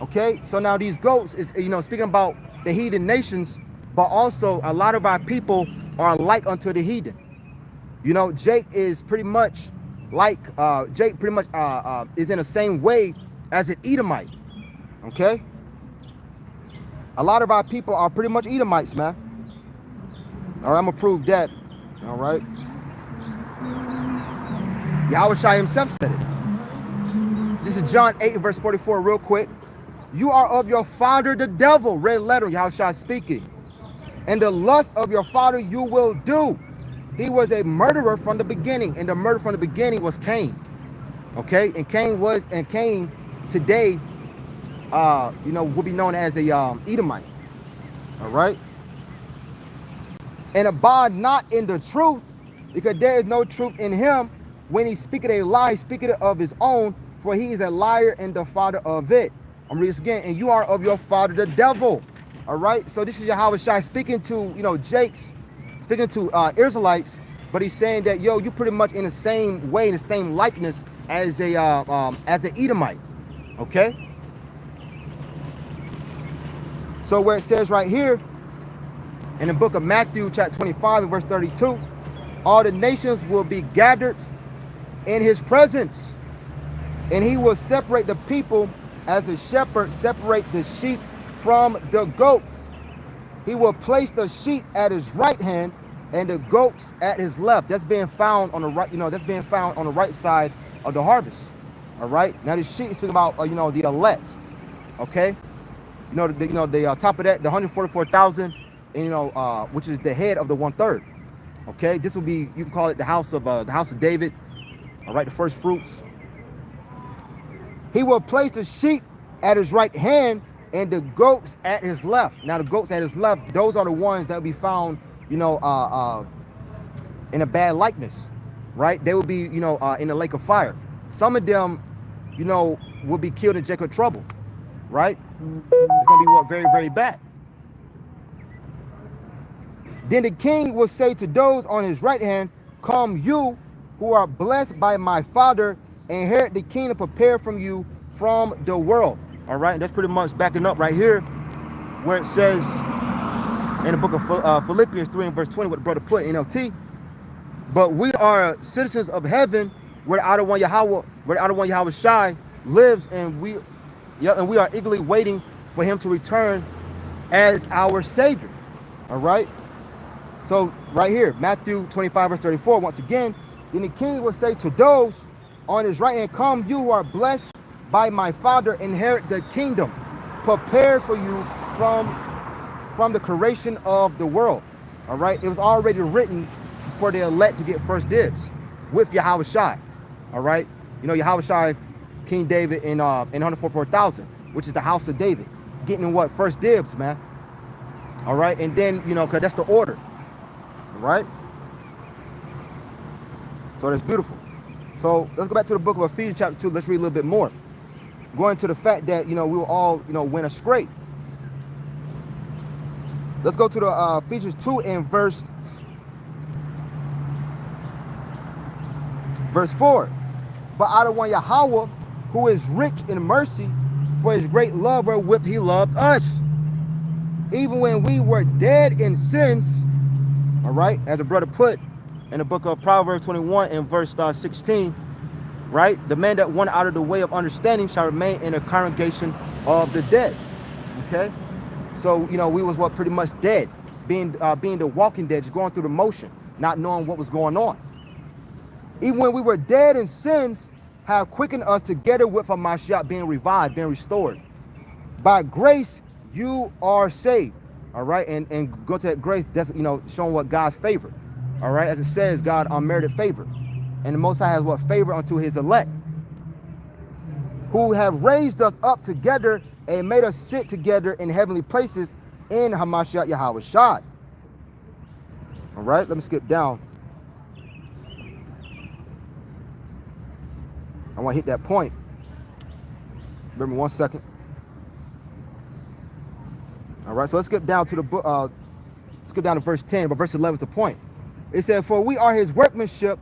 Okay. So now these goats is, you know, speaking about the heathen nations, but also a lot of our people are like unto the heathen. You know, Jake is pretty much like is in the same way as an Edomite. Okay. A lot of our people are pretty much Edomites, man. All right, I'm gonna prove that. All right. Yahweh Shai himself said it. This is John 8 verse 44 real quick. You are of your father the devil, red letter, Yahweh Shai speaking. And the lust of your father you will do. He was a murderer from the beginning, and the murder from the beginning was Cain. Okay, and Cain today, you know, will be known as a Edomite. All right. And abide not in the truth, because there is no truth in him. When he speaketh a lie, he speaketh of his own, for he is a liar and the father of it. I'm reading this again. And you are of your father the devil. All right. So this is Yahweh Shai speaking to, you know, speaking to Israelites, but he's saying that, yo, you pretty much in the same way, in the same likeness as an Edomite. Okay. So where it says right here in the book of Matthew chapter 25 and verse 32, all the nations will be gathered in his presence, and he will separate the people as a shepherd separate the sheep from the goats. He will place the sheep at his right hand and the goats at his left. That's being found on the right, you know, that's being found on the right side of the harvest. All right. Now this sheet is speaking about you know, the elect. Okay. The top of that, the 144,000, and you know, which is the head of the 1/3. Okay. This will be, you can call it the house of David. All right. The first fruits. He will place the sheep at his right hand and the goats at his left. Now the goats at his left, those are the ones that will be found, you know, in a bad likeness, right? They will be, you know, in the lake of fire. Some of them, you know, will be killed in Jacob trouble, right? It's gonna be what, very, very bad. Then the king will say to those on his right hand, "Come, you who are blessed by my Father, inherit the kingdom prepared from you from the world." All right, and that's pretty much backing up right here, where it says in the book of Philippians 3 and verse 20, what the brother put in NLT. But we are citizens of heaven, where the outer one Yahweh Shai lives, and we are eagerly waiting for him to return as our Savior. All right. So right here, Matthew 25 verse 34. Once again, then the king will say to those on his right hand, "Come, you who are blessed by my Father, inherit the kingdom prepared for you from the creation of the world." All right. It was already written for the elect to get first dibs with Yahweh Shai. All right. You know, Yahweh Shai, King David in 144,000, which is the house of David, getting what, first dibs, man. All right. And then, you know, because that's the order. All right. So that's beautiful. So let's go back to the book of Ephesians chapter 2. Let's read a little bit more. Going to the fact that, you know, we will all, you know, went astray. Let's go to the Ephesians 2 and verse 4. But out of one Yahweh, who is rich in mercy, for his great love wherewith he loved us, even when we were dead in sins. All right, as a brother put in the book of Proverbs 21 and verse 16, right? The man that went out of the way of understanding shall remain in the congregation of the dead. Okay, so you know, we was what, pretty much dead, being the walking dead, just going through the motion, not knowing what was going on. Even when we were dead in sins, have quickened us together with Hamashiach, being revived, being restored. By grace you are saved. All right, and go to that grace, that's, you know, showing what God's favor. All right, as it says, God unmerited favor, and the Most High has what, favor unto his elect, who have raised us up together and made us sit together in heavenly places in Hamashiach Yahweh Shai. All right, let me skip down. I want to hit that point. Remember 1 second. All right, so let's skip down to the book. Let's get down to verse 10, but verse 11 is the point. It said, "For we are his workmanship,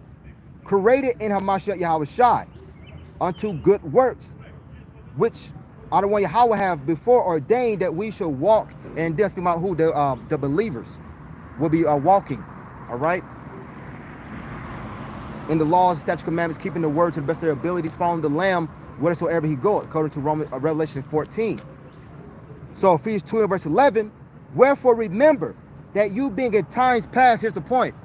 created in Hamashiach Yahweh Shai, unto good works, which out of one Yahweh have before ordained that we should walk." And then speaking about who the believers will be walking. All right, in the laws, statutes, commandments, keeping the word to the best of their abilities, following the Lamb whithersoever he goeth, according to Revelation 14. So Ephesians 2 and verse 11, "Wherefore remember that you being in times past," here's the point.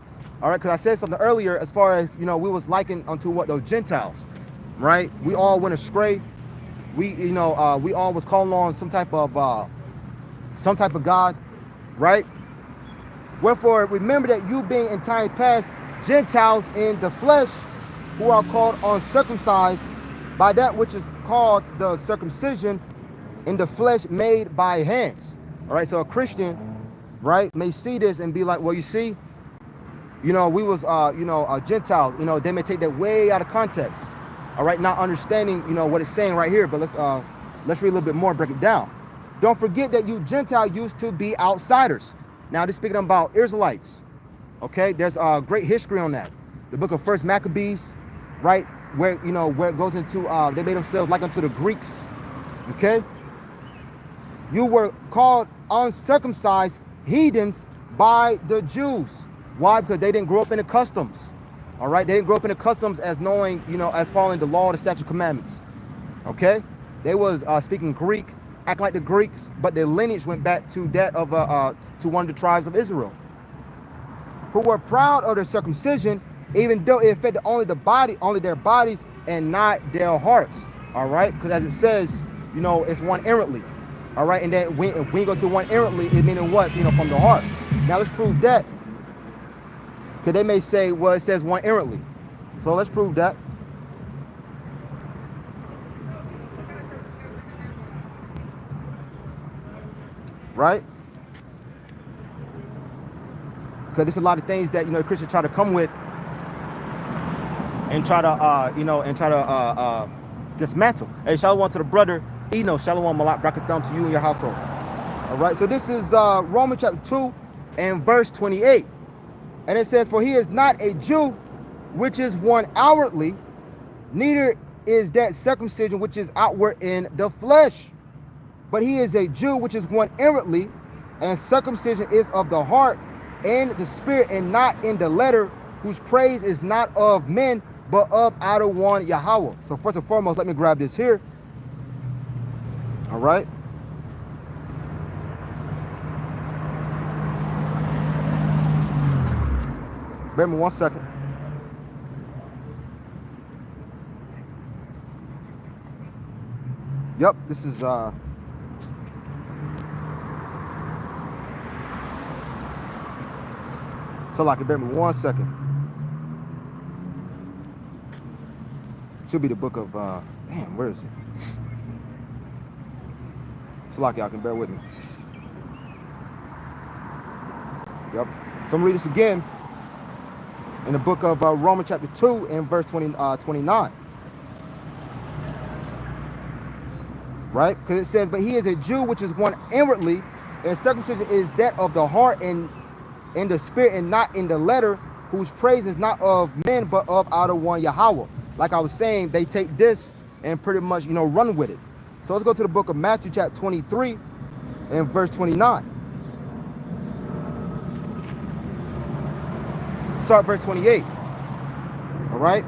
All right, because I said something earlier as far as, you know, we was likened unto what, those Gentiles, right? We all went astray. We, you know, we all was calling on some type of God, right? "Wherefore remember that you being in times past Gentiles in the flesh, who are called uncircumcised by that which is called the circumcision in the flesh made by hands." All right, so a Christian, right, may see this and be like, well, you see, you know, we was, Gentiles. You know, they may take that way out of context. All right, not understanding, you know, what it's saying right here. But let's read a little bit more, break it down. "Don't forget that you Gentile used to be outsiders." Now, this speaking about Israelites. Okay, there's a great history on that. The book of First Maccabees, right, where, you know, where it goes into, they made themselves like unto the Greeks. Okay, "You were called uncircumcised heathens by the Jews." Why? Because they didn't grow up in the customs. All right, they didn't grow up in the customs as knowing, you know, as following the law, the statute, commandments. Okay, they was speaking Greek, act like the Greeks, but their lineage went back to that of to one of the tribes of Israel, "who were proud of their circumcision even though it affected only their bodies and not their hearts. All right, because as it says, you know, it's one errantly. All right, and then when you go to one errantly, it meaning what? You know, from the heart. Now let's prove that. Because they may say, well, it says one errantly. So let's prove that. Right? Because there's a lot of things that, you know, Christians try to come with and try to, dismantle. Hey, shalom to the brother Eno, shalom malak brakatham to you and your household. All right, so this is Romans chapter 2 and verse 28. And it says, for he is not a Jew, which is one outwardly, neither is that circumcision which is outward in the flesh. But he is a Jew, which is one inwardly, and circumcision is of the heart and the spirit, and not in the letter, whose praise is not of men, but of our one Yahweh. So first and foremost, let me grab this here. All right. Bear me 1 second. Yep, this is so like, bear me 1 second. Should be the book of damn, where is it? So like, y'all can bear with me. Yep. So I'm gonna read this again in the book of Romans chapter 2 and verse 29. Right? Because it says, but he is a Jew, which is one inwardly, and circumcision is that of the heart and in the spirit, and not in the letter, whose praise is not of men, but of our one Yahweh. Like I was saying, they take this and pretty much, you know, run with it. So let's go to the book of Matthew chapter 23 and verse 29. Start verse 28. All right?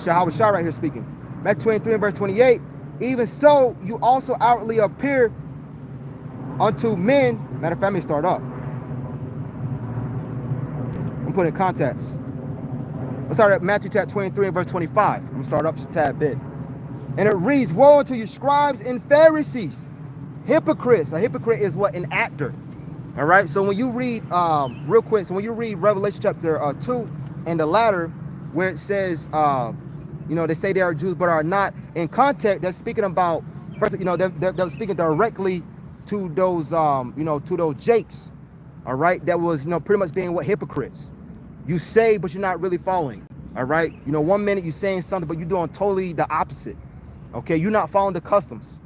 Yahweh Shah right here speaking. Matthew 23 and verse 28. Even so, you also outwardly appear unto men. Matter of fact, let me start up. I'm putting in context. Let's start at Matthew chapter 23 and verse 25. I'm going to start up just a tad bit. And it reads, woe unto you scribes and Pharisees, hypocrites. A hypocrite is what? An actor. All right. So when you read, real quick, so when you read Revelation chapter 2 and the latter, where it says, you know, they say they are Jews but are not, in context, they're speaking about, first, you know, they're speaking directly to those, you know, to those jakes. All right. That was, you know, pretty much being what? Hypocrites. You say, but you're not really following. All right. You know, 1 minute you're saying something, but you're doing totally the opposite. Okay. You're not following the customs.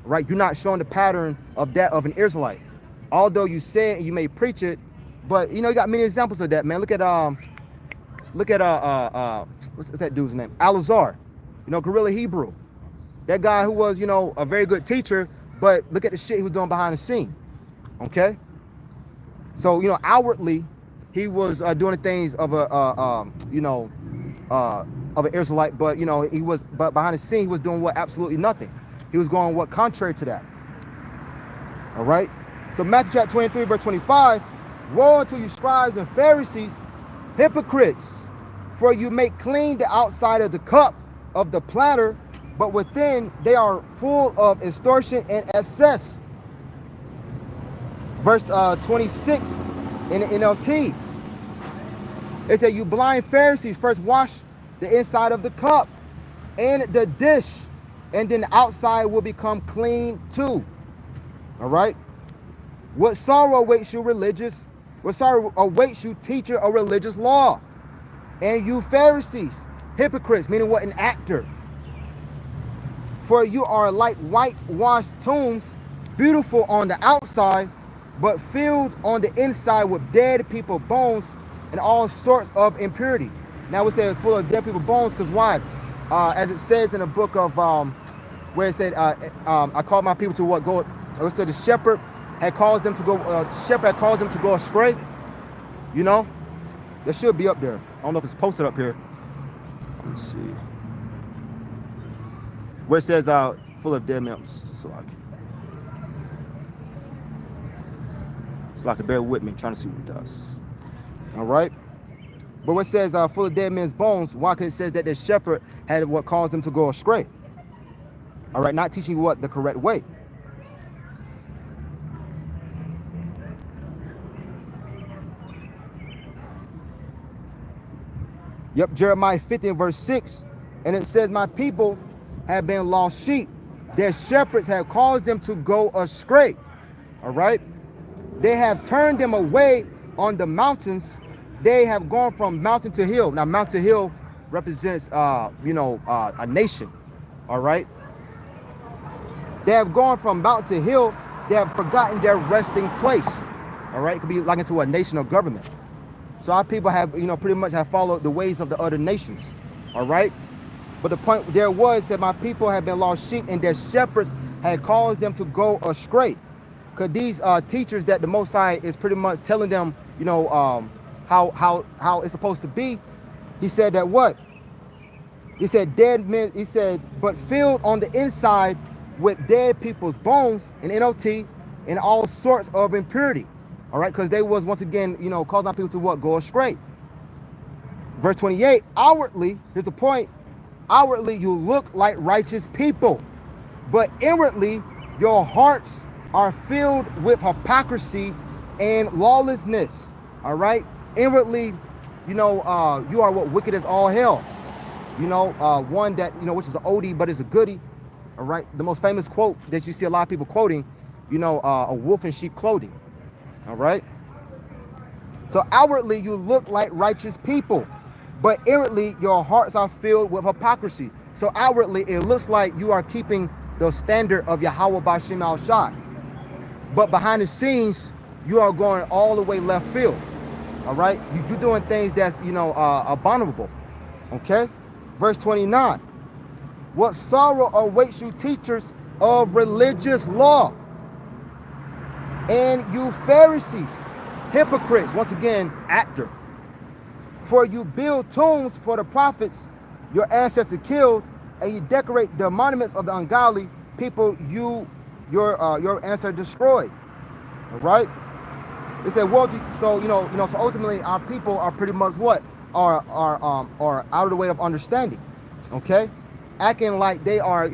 Right. You're not showing the pattern of that of an Israelite. Although you say it and you may preach it, but you know, you got many examples of that, man. Look at what's that dude's name? Al-Azhar, you know, Guerrilla Hebrew. That guy who was, you know, a very good teacher, but look at the shit he was doing behind the scene. Okay. So, you know, outwardly, he was doing the things of a, you know, of an Israelite, but, you know, but behind the scene, he was doing what? Absolutely nothing. He was going what? Contrary to that. All right. So Matthew chapter 23, verse 25, woe unto you scribes and Pharisees, hypocrites, for you make clean the outside of the cup of the platter, but within they are full of extortion and excess. Verse 26 in the NLT. It said, you blind Pharisees, first wash the inside of the cup and the dish, and then the outside will become clean too. All right. What sorrow awaits you, religious? What sorrow awaits you, teacher of religious law? And you Pharisees, hypocrites, meaning what? An actor. For you are like whitewashed tombs, beautiful on the outside, but filled on the inside with dead people bones and all sorts of impurity. Now we say full of dead people bones, because why? As it says in the book of where it said, I called my people to what? Go. It said the shepherd had caused them to go. Shepherd had caused them to go astray. You know, that should be up there. I don't know if it's posted up here. Let's see. Where it says full of dead members. It's like a bear with me, trying to see what it does. All right. But what says full of dead men's bones, why? Because it says that the shepherd had what caused them to go astray. All right, not teaching you what the correct way. Yep, Jeremiah 50 and verse 6. And it says, my people have been lost sheep. Their shepherds have caused them to go astray. All right. They have turned them away on the mountains. They have gone from mountain to hill. Now, mountain to hill represents, a nation. All right. They have gone from mountain to hill. They have forgotten their resting place. All right. It could be like into a nation or government. So our people have, pretty much have followed the ways of the other nations. All right. But the point there was that my people have been lost sheep and their shepherds had caused them to go astray. Because these teachers that the Most High is pretty much telling them, how it's supposed to be. He said that what? He said dead men, he said, but filled on the inside with dead people's bones and NOT and all sorts of impurity. All right, because they was once again, causing our people to what? Go astray. Verse 28, outwardly, here's the point. Outwardly, you look like righteous people, but inwardly, your hearts are filled with hypocrisy and lawlessness. All right. Inwardly, you are what? Wicked as all hell. One that, which is an oldie, but is a goodie. All right. The most famous quote that you see a lot of people quoting, a wolf in sheep clothing. All right. So outwardly, you look like righteous people, but inwardly, your hearts are filled with hypocrisy. So outwardly, it looks like you are keeping the standard of Yahweh B'Shem Al Shai. But behind the scenes, you are going all the way left field. All right. You're doing things that's, abominable. Okay. Verse 29. What sorrow awaits you, teachers of religious law, and you Pharisees, hypocrites, once again, actor. For you build tombs for the prophets your ancestors killed, and you decorate the monuments of the ungodly people your ancestors destroyed. All right. It said, well, so so ultimately our people are pretty much what are out of the way of understanding. Okay, acting like they are,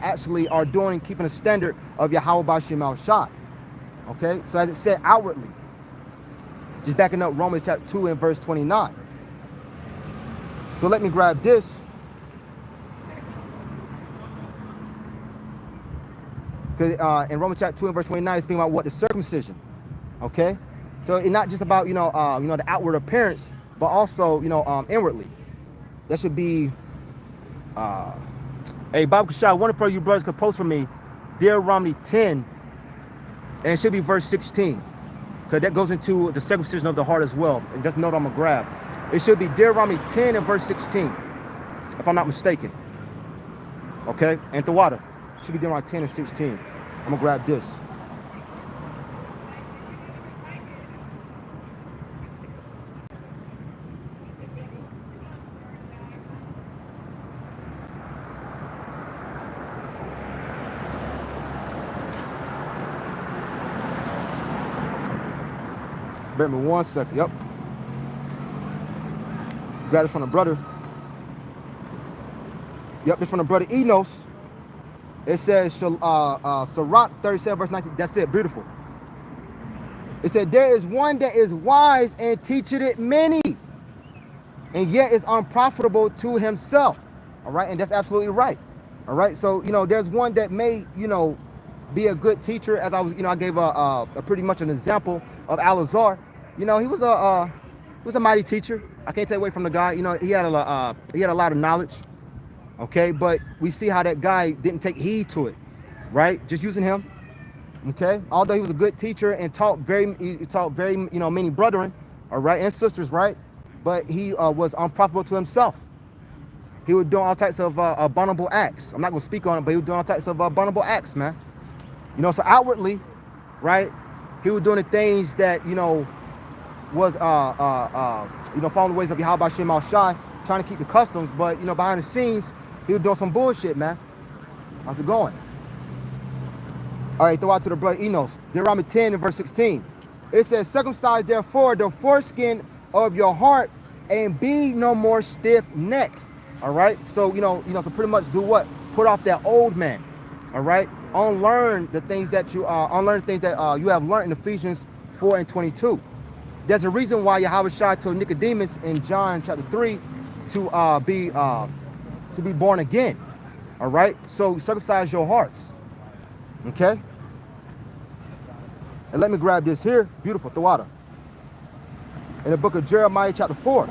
actually are doing, keeping a standard of Yahweh B'Shem Al Shai. Okay, so as it said outwardly, just backing up Romans chapter 2 and verse 29. So let me grab this. Because in Romans chapter 2 and verse 29, it's speaking about what? The circumcision. Okay, so it's not just about the outward appearance, but also inwardly. That should be. Hey, Bob Kashai, one of you brothers could post for me, Deuteronomy 10, and it should be verse 16, because that goes into the circumcision of the heart as well. And just note I'm gonna grab. It should be Deuteronomy 10 and verse 16, if I'm not mistaken. Okay, and the water should be Deuteronomy 10 and 16. I'm gonna grab this. Bear me 1 second. Yep. Grab this from the brother. Yep, this from the brother Enos. It says Sirach 37 verse 19. That's it. Beautiful. It said, there is one that is wise and teacheth it many, and yet is unprofitable to himself. All right, and that's absolutely right. All right, so there's one that may be a good teacher, as I was I gave a pretty much an example of Al-Azhar. He was a mighty teacher. I can't take away from the guy. He had a lot of knowledge. Okay, but we see how that guy didn't take heed to it, right? Just using him. Okay, although he was a good teacher and taught very many brethren, all right, and sisters, right? But he was unprofitable to himself. He was doing all types of abominable acts. I'm not gonna speak on it, but he was doing all types of abominable acts, man. So outwardly, right, he was doing the things that was following the ways of Yahweh B'Shem Al Shai, trying to keep the customs, but behind the scenes he was doing some bullshit, man. How's it going? All right, throw out to the brother Enos. Deuteronomy 10 and verse 16. It says, circumcise therefore the foreskin of your heart and be no more stiff-necked. All right. So so pretty much do what? Put off that old man. All right. Unlearn the things that you you have learned in Ephesians 4 and 22. There's a reason why Yahweh Shai told Nicodemus in John chapter 3 to be born again. All right. So circumcise your hearts. Okay. And let me grab this here. Beautiful Tawada. In the book of Jeremiah chapter 4.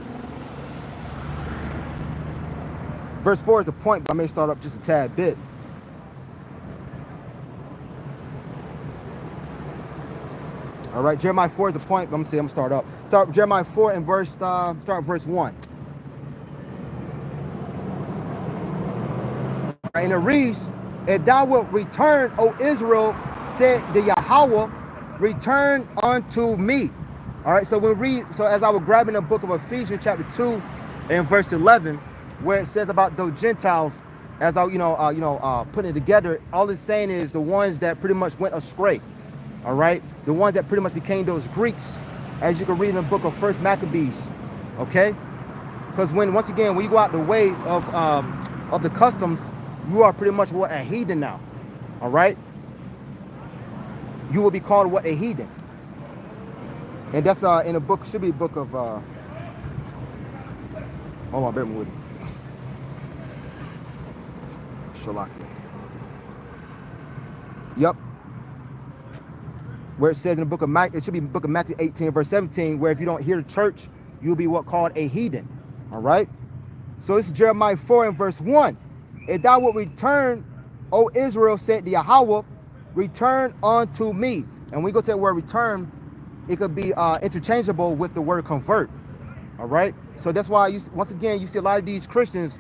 Verse 4 is the point, but I may start up just a tad bit. All right, Jeremiah 4 is the point, but I'm gonna start up. Start Jeremiah 4 and start verse 1. All right, and it reads, "If thou wilt return, O Israel, said the Yahweh, return unto me." All right, so as I was grabbing the book of Ephesians chapter 2 and verse 11, where it says about those Gentiles, as I putting it together, all it's saying is the ones that pretty much went astray. All right, the ones that pretty much became those Greeks, as you can read in the book of First Maccabees. Okay, because once again when you go out the way of the customs, you are pretty much what, a heathen now. All right, you will be called what, a heathen. And that's in a book, should be a book of hold on, bear with me. Shalak. Yep. Where it says in the book of Matthew, it should be book of Matthew 18 verse 17, where if you don't hear the church, you'll be what, called a heathen. All right. So this is Jeremiah 4 and verse 1. "If thou wilt return, O Israel, said the Yahweh, return unto me." And when we go to the word return, it could be interchangeable with the word convert. All right. So that's why once again you see a lot of these Christians,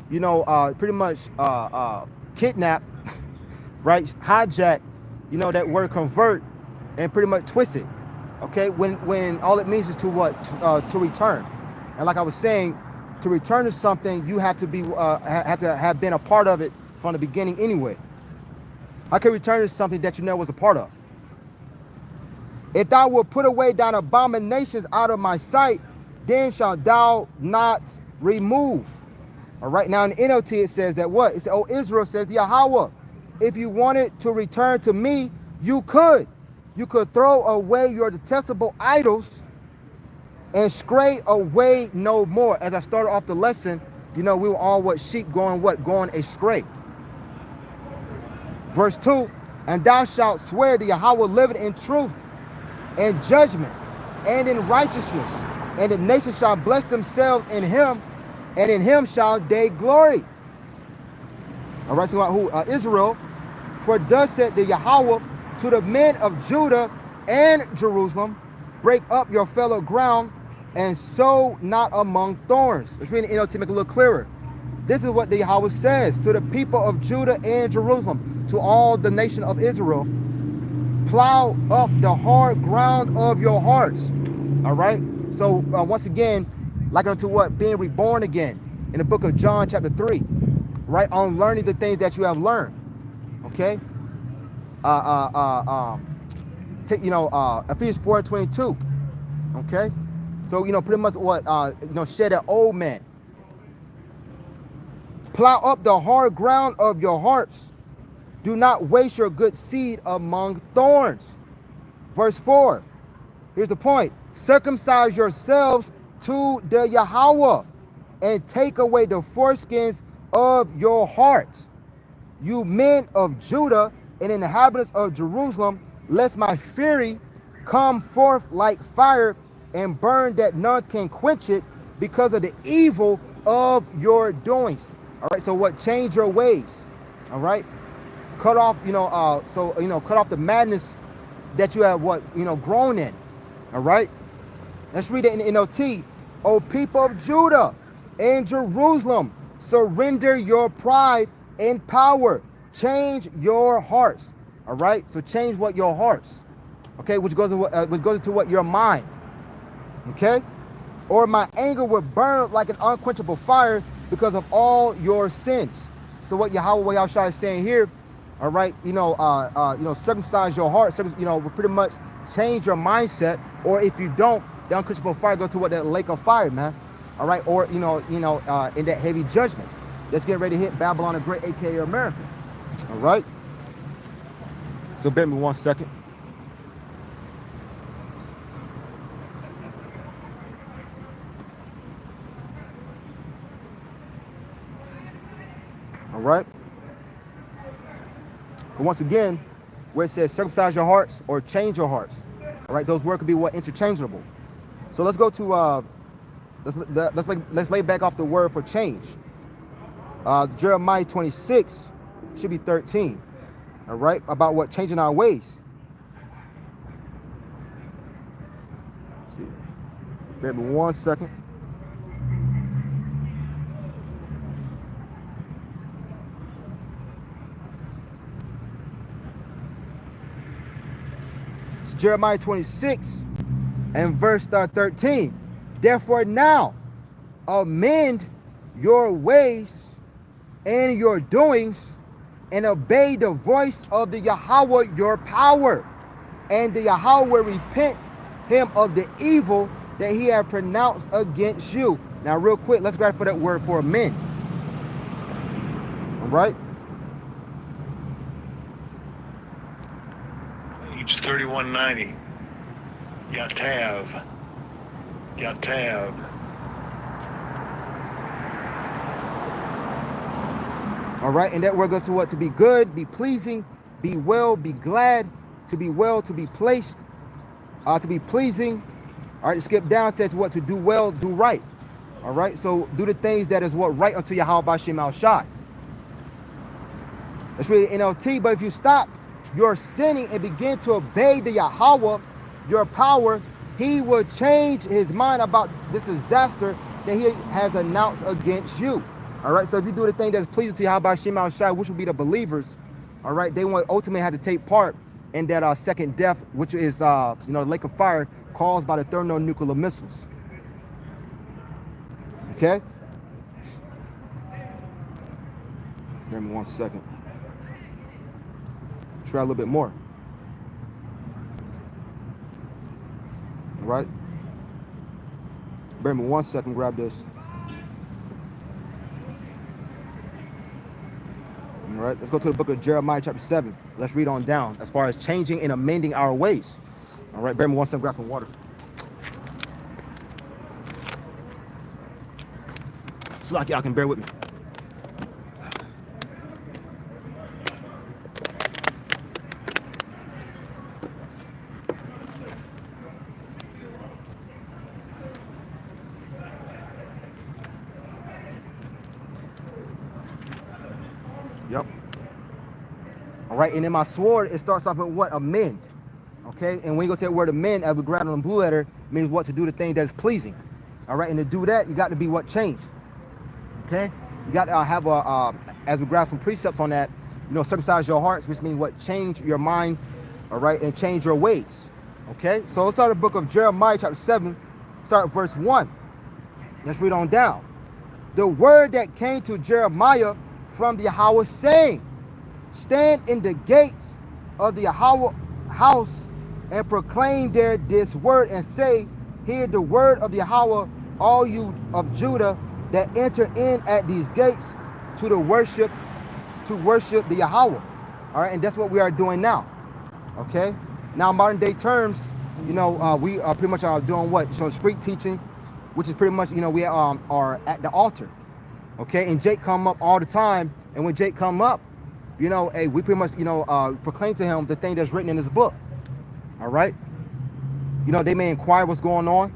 pretty much kidnap, right? Hijack, that word convert, and pretty much twist it. Okay. When all it means is to what? To return. And like I was saying, to return to something, you have to be have to have been a part of it from the beginning anyway. I can return to something that you never was a part of. "If thou wilt put away thine abominations out of my sight, then shalt thou not remove." All right, now in the NLT it says that what? It says, "O Israel, says the Yahweh, if you wanted to return to me, you could. You could throw away your detestable idols and stray away no more." As I started off the lesson, we were all what, sheep going astray. Verse 2, "And thou shalt swear the Yahweh liveth in truth and judgment and in righteousness, and the nations shall bless themselves in him, and in him shall they glory." All right, so who? Israel. "For thus said the Yahweh to the men of Judah and Jerusalem, break up your fellow ground and sow not among thorns." Let's read the NLT to make it a little clearer. This is what the Yahweh says to the people of Judah and Jerusalem, to all the nation of Israel: plow up the hard ground of your hearts. All right. So once again, like unto what? Being reborn again in the book of John chapter 3, right? On learning the things that you have learned. Okay. Ephesians 4 and 22. Okay. So, pretty much what, shed an old man. Plow up the hard ground of your hearts. Do not waste your good seed among thorns. Verse 4. Here's the point. Circumcise yourselves to the Yahweh and take away the foreskins of your hearts, you men of Judah and inhabitants of Jerusalem, lest my fury come forth like fire and burn that none can quench it because of the evil of your doings. All right, so what? Change your ways. All right, cut off, cut off the madness that you have grown in. All right, let's read it in the NLT. O people of Judah and Jerusalem, surrender your pride and power. Change your hearts. All right, so change what? Your hearts. Okay, which goes into what? Your mind. Okay, or my anger will burn like an unquenchable fire because of all your sins. So what Yahweh Yahushua is saying here, all right, circumcise your heart, pretty much change your mindset, or if you don't, the unquenchable fire goes to what? That lake of fire, man. all right, or in that heavy judgment that's getting ready to hit Babylon the Great, aka America. All right. So bear me 1 second. All right. But once again, where it says circumcise your hearts or change your hearts, all right, those words could be what, interchangeable. So let's go to let's lay back off the word for change. Jeremiah 26 should be 13. All right, about what, changing our ways. Let's see, bear me 1 second. It's Jeremiah 26 and verse 13. Therefore now amend your ways and your doings, and obey the voice of the Yahweh your power. And the Yahweh repent him of the evil that he had pronounced against you. Now real quick, let's grab for that word for amend. All right. Page 3190. Yatav. All right, and that word goes to what? To be good, be pleasing, be well, be glad, to be well, to be placed, to be pleasing. All right, skip down, said to what? To do well, do right. All right, so do the things that is what right unto Yahweh B'Shem Al Shai. That's really NLT, but if you stop your sinning and begin to obey the Yahweh, your power, he will change his mind about this disaster that he has announced against you. All right, so if you do the thing that's pleasing to Yahweh B'Shem Al Shai, which will be the believers, all right, they will ultimately have to take part in that second death, which is the lake of fire caused by the thermonuclear missiles. Okay? Give me 1 second. Try a little bit more. All right? Bear me 1 second, grab this. All right, let's go to the book of Jeremiah chapter 7. Let's read on down as far as changing and amending our ways. All right, bear me 1 second, grab some water. So like y'all can bear with me. Yep. All right, and in my sword, it starts off with what? Amend. Okay, and when you go to that word amend, as we grab on the blue letter, means what? To do the thing that's pleasing. All right, and to do that, you got to be what? Changed. Okay, you got to have as we grab some precepts on that, circumcise your hearts, which means what? Change your mind, all right, and change your ways. Okay, so let's start the book of Jeremiah chapter 7, start verse 1. Let's read on down. The word that came to Jeremiah from the Yahweh, saying, stand in the gates of the Yahweh house and proclaim there this word, and say, hear the word of the Yahweh, all you of Judah that enter in at these gates to worship the Yahweh. All right, and that's what we are doing now. Okay, now modern day terms, we are pretty much doing what? So street teaching, which is pretty much, we are at the altar. Okay, and Jake come up all the time, and when Jake come up, hey, we pretty much, proclaim to him the thing that's written in this book. All right, they may inquire what's going on.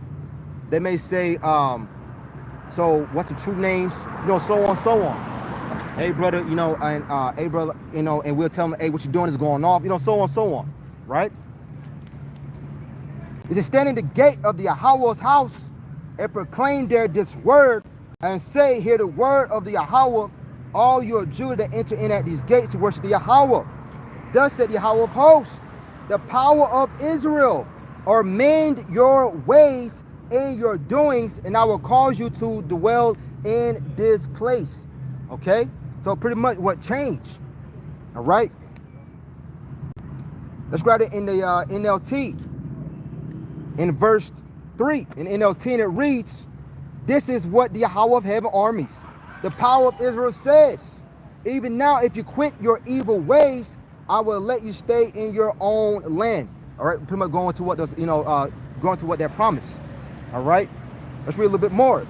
They may say, so what's the true names? So on, so on. Hey brother, and hey brother, and we'll tell them, hey, what you're doing is going off, so on, so on. Right? It says, stand in the gate of the Yahweh's house and proclaim there this word, and say, hear the word of the Yahweh, all you of Judah that enter in at these gates to worship the Yahweh. Thus said the Yahweh of hosts, the power of Israel, amend your ways and your doings, and I will cause you to dwell in this place. Okay, so pretty much what changed. All right, let's grab it in the NLT in verse 3. In NLT, and it reads, This is what the Yahweh of heaven armies, the power of Israel says. Even now, if you quit your evil ways, I will let you stay in your own land. All right, pretty much going to what those, going to what they're promised. All right, let's read a little bit more.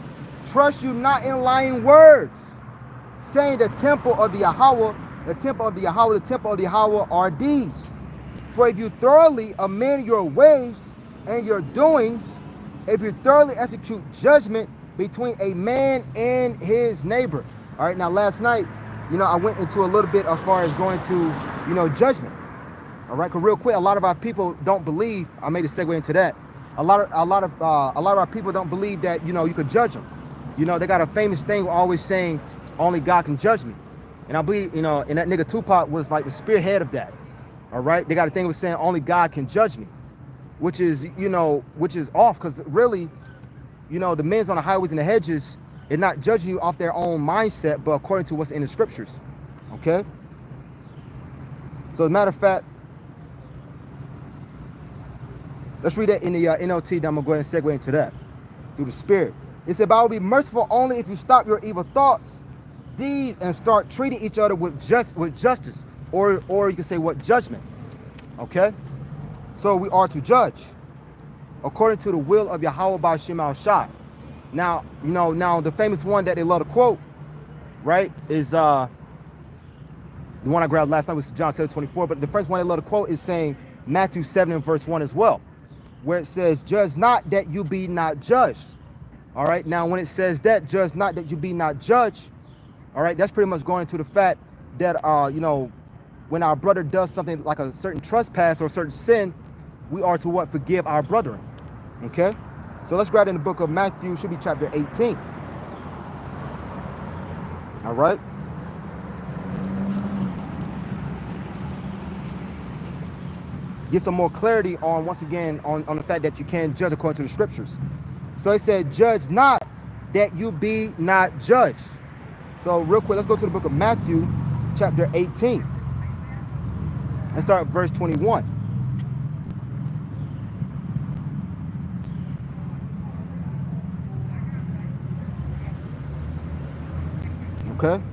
Trust you not in lying words, saying the temple of the Yahweh, the temple of the Yahweh, the temple of the Yahweh are these. For if you thoroughly amend your ways and your doings, if you thoroughly execute judgment between a man and his neighbor. All right, now last night, I went into a little bit as far as going to, judgment. All right, because real quick, a lot of our people don't believe. I made a segue into that. A lot of our people don't believe that you could judge them. They got a famous thing always saying, only God can judge me. And I believe, and that nigga Tupac was like the spearhead of that. All right, they got a thing with saying only God can judge me, which is off, because really, the men's on the highways and the hedges is not judging you off their own mindset, but according to what's in the scriptures. Okay. So as a matter of fact, let's read that in the NLT. Then I'm gonna go ahead and segue into that through the Spirit. It said, "But I will be merciful only if you stop your evil thoughts, deeds, and start treating each other with justice, or you can say what judgment." Okay. So we are to judge according to the will of Yahweh by Shema Shai. Now, now the famous one that they love to quote, right, is the one I grabbed last night was John 7:24. But the first one they love to quote is saying Matthew 7 and verse 1 as well, where it says, "Judge not that you be not judged." All right. Now, when it says that, "Judge not that you be not judged," all right, that's pretty much going to the fact that when our brother does something like a certain trespass or a certain sin, we are to what? Forgive our brethren. Okay. So let's grab in the book of Matthew, should be chapter 18. All right. Get some more clarity on, once again, on the fact that you can judge according to the scriptures. So it said, "Judge not that you be not judged." So real quick, let's go to the book of Matthew, chapter 18. Let's start at verse 21. Okay.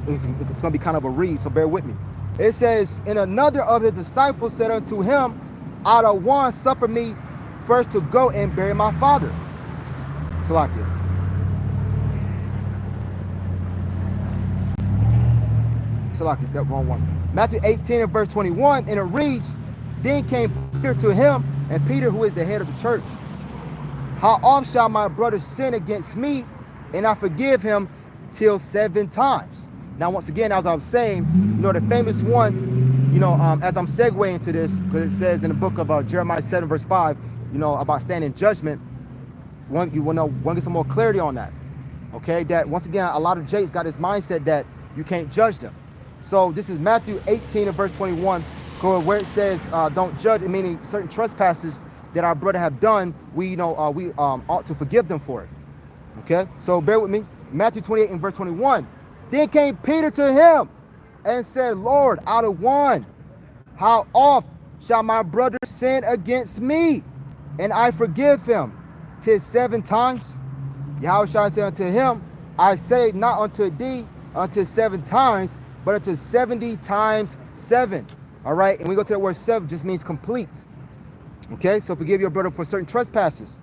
It's going to be kind of a read, so bear with me. It says, "And another of his disciples said unto him, Out of one suffer me first to go and bury my father." Salakia. Salakia, that wrong one. Matthew 18 and verse 21, and it reads, "Then came Peter to him," and Peter, who is the head of the church, "How oft shall my brother sin against me, and I forgive him till 7 times?" Now, once again, as I was saying, the famous one, as I'm segueing to this, because it says in the book of Jeremiah 7 verse 5, about standing in judgment. You want to get some more clarity on that. Okay, that once again, a lot of Jakes got this mindset that you can't judge them. So this is Matthew 18 and verse 21, where it says, "Don't judge," meaning certain trespasses that our brother have done, we ought to forgive them for it. Okay, so bear with me. Matthew 28 and verse 21. "Then came Peter to him and said, Lord, out of one, how oft shall my brother sin against me, and I forgive him? Till 7 times? Yahweh shall say unto him, I say not unto thee until 7 times, but until 70 times 7. All right, and we go to that word 7, just means complete. Okay, so forgive your brother for certain trespasses.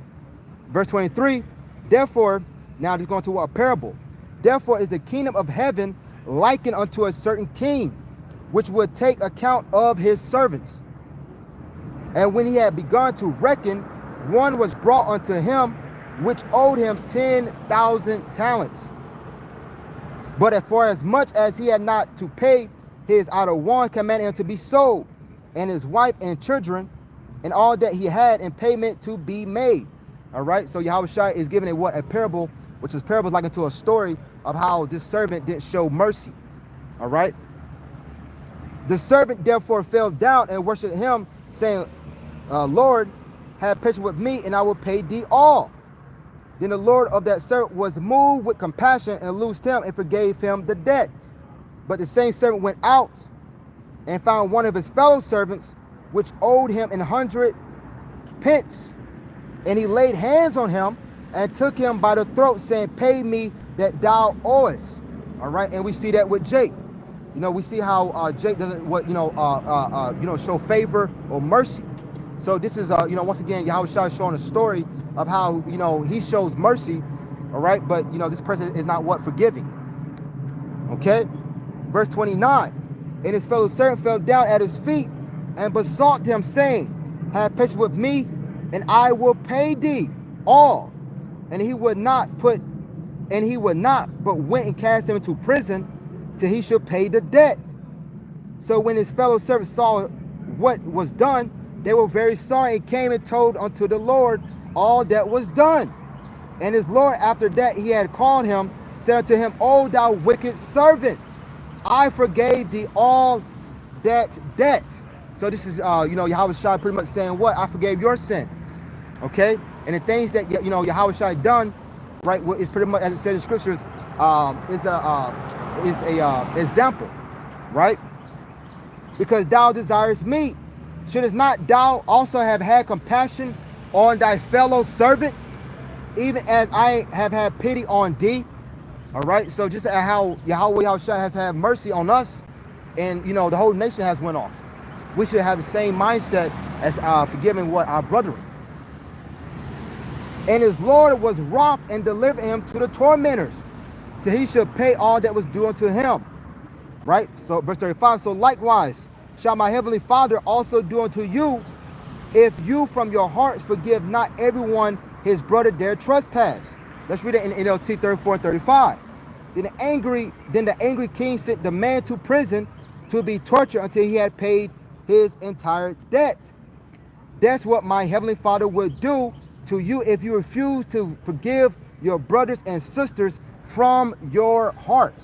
Verse 23, "Therefore," now just going to a parable, "Therefore is the kingdom of heaven likened unto a certain king, which would take account of his servants. And when he had begun to reckon, one was brought unto him, which owed him 10,000 talents. But for as much as he had not to pay, his out of one commanded him to be sold, and his wife and children, and all that he had in payment to be made." All right, so Yahweh Shai is giving a parable, which is parables like into a story of how this servant didn't show mercy. All right. "The servant therefore fell down and worshipped him, saying, Lord, have patience with me, and I will pay thee all. Then the Lord of that servant was moved with compassion and loosed him and forgave him the debt. But the same servant went out and found one of his fellow servants, which owed him 100 pence. And he laid hands on him and took him by the throat, saying, pay me that thou owest. All right, and we see that with Jake. We see how Jake doesn't show favor or mercy. So this is once again Yahweh Shai is showing a story of how he shows mercy, all right, but this person is not forgiving. Okay, verse 29, and his fellow servant fell down at his feet and besought him, saying, have patience with me, and I will pay thee all. And he would not, but went and cast him into prison till he should pay the debt. So when his fellow servants saw what was done, they were very sorry, and came and told unto the Lord all that was done. And his Lord, after that he had called him, said unto him, O thou wicked servant, I forgave thee all that debt. So this is, Yahweh Shai pretty much saying what? I forgave your sin. Okay? And the things that, Yahweh Shai done, right, is pretty much, as it says in scriptures, is a example, right? Because thou desirest me, shouldest not thou also have had compassion on thy fellow servant, even as I have had pity on thee? All right, so just how Yahweh has had mercy on us, and the whole nation has went off. We should have the same mindset as forgiving our brethren. And his Lord was wroth and delivered him to the tormentors, till he should pay all that was due unto him. Right? So verse 35, so likewise shall my heavenly Father also do unto you, if you from your hearts forgive not everyone his brother their trespass. Let's read it in NLT 34 and 35. Then the angry king sent the man to prison to be tortured until he had paid his entire debt. That's what my heavenly Father would do to you if you refuse to forgive your brothers and sisters from your heart.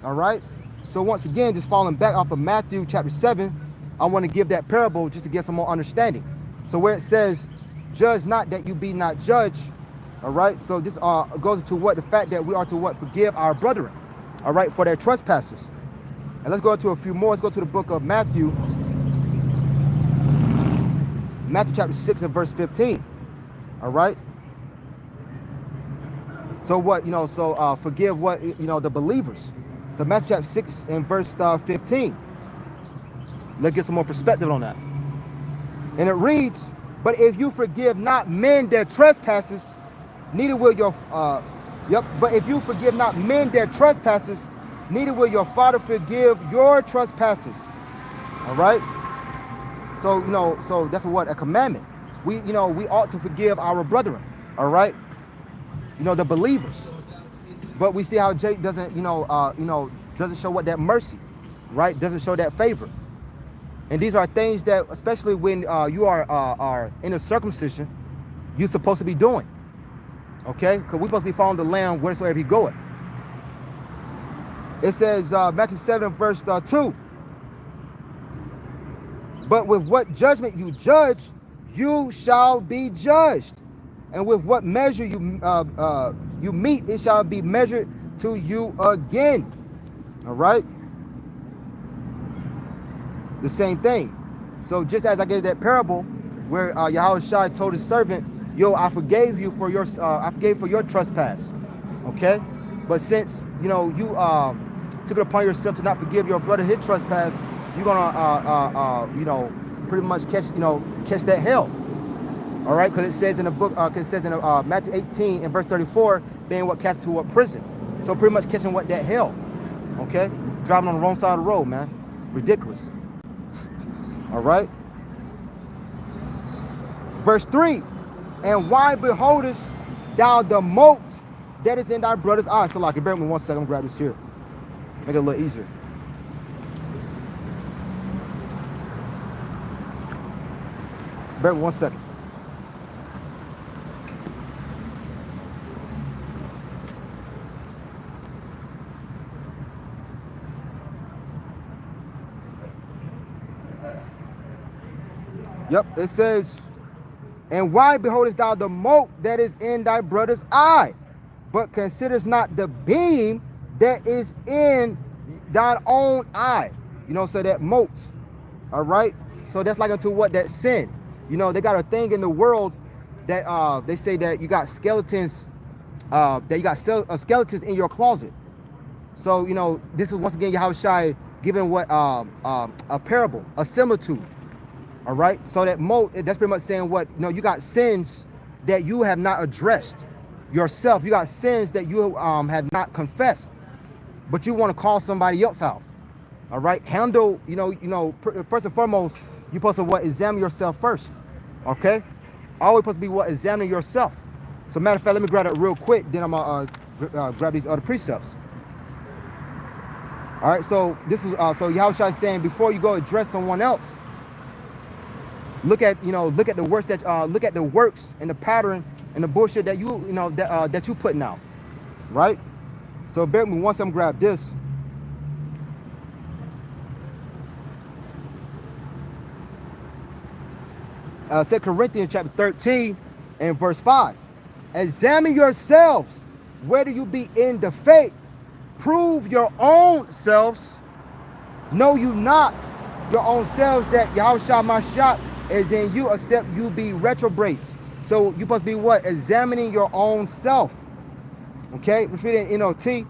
All right. So once again, just falling back off of Matthew chapter 7, I want to give that parable just to get some more understanding. So where it says, judge not that you be not judged. All right. So this goes to the fact that we are to forgive our brethren. All right. For their trespasses. And let's go into a few more. Let's go to the book of Matthew. Matthew chapter 6 and verse 15. All right. So what, forgive what, the believers. So Matthew chapter 6 and verse 15. Let's get some more perspective on that. And it reads, but if you forgive not men their trespasses, neither will your, but if you forgive not men their trespasses, neither will your Father forgive your trespasses. All right. So, so that's a commandment. We ought to forgive our brethren. All right. The believers. But we see how Jake doesn't, doesn't show that mercy, right? Doesn't show that favor. And these are things that, especially when you are in a circumcision, you're supposed to be doing. Okay? Because we're supposed to be following the Lamb wheresoever he goeth. It says, Matthew 7, verse 2. But with what judgment you judge, you shall be judged. And with what measure you meet, it shall be measured to you again. All right? The same thing. So just as I gave that parable where Yahweh Shai told his servant, yo, I forgave you for your trespass. Okay? But since you took it upon yourself to not forgive your brother his trespass, you're gonna pretty much catch that hell. All right, because it says in the book, Matthew 18 and verse 34, being what cast to what prison. So pretty much catching that hell. Okay, driving on the wrong side of the road, man, ridiculous. All right. Verse 3, and why beholdest thou the mote that is in thy brother's eye? So like, bear with me one second, I'm gonna grab this here. Make it a little easier. Bear with me one second. Yep, it says, and why beholdest thou the mote that is in thy brother's eye, but considerest not the beam that is in thine own eye? So that mote, all right? So that's like unto what? That sin. They got a thing in the world that they say that you got skeletons that you got still skeletons in your closet. So, you know, this is once again Yahushua giving what a parable, a similitude. All right. So that's pretty much saying what, you know, you got sins that you have not addressed yourself. You got sins that you have not confessed, but you want to call somebody else out. All right. Handle, first and foremost, you're supposed to what? Examine yourself first. Okay. Always supposed to be what? Examining yourself. So matter of fact, let me grab it real quick. Then I'm gonna grab these other precepts. All right. So this is so Yahushua is saying before you go address someone else, look at the works look at the works and the pattern and the bullshit that that you putting out, right? So bear with me once I'm grab this. 2 Corinthians chapter 13 and verse 5. Examine yourselves whether you be in the faith. Prove your own selves. Know you not your own selves that Yahushua Mashiach is in you, except you be retrobrates. So you supposed to be what? Examining your own self. Okay, let's read it in NLT.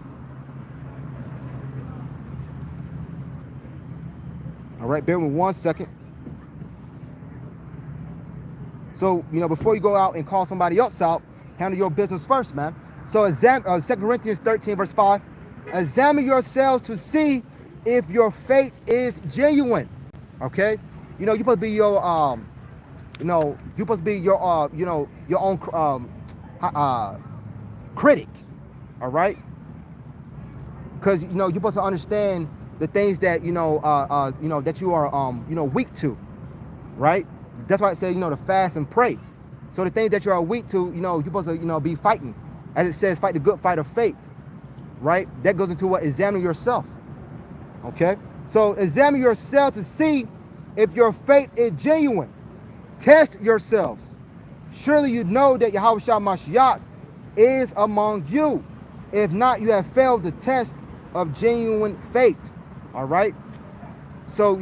All right, bear with me 1 second. So, before you go out and call somebody else out, handle your business first, man. So 2 Corinthians 13 verse 5. Examine yourselves to see if your faith is genuine. Okay? You're supposed to be your you're supposed to be your your own critic. All right? Because you're supposed to understand the things that that you are weak to, right? That's why it says to fast and pray. So the things that you are weak to, you're supposed to be fighting, as it says, fight the good fight of faith, right? That goes into what? Examine yourself. Okay, so examine yourself to see if your faith is genuine. Test yourselves. Surely you know that Yahushua Mashiach is among you. If not, you have failed the test of genuine faith. All right. So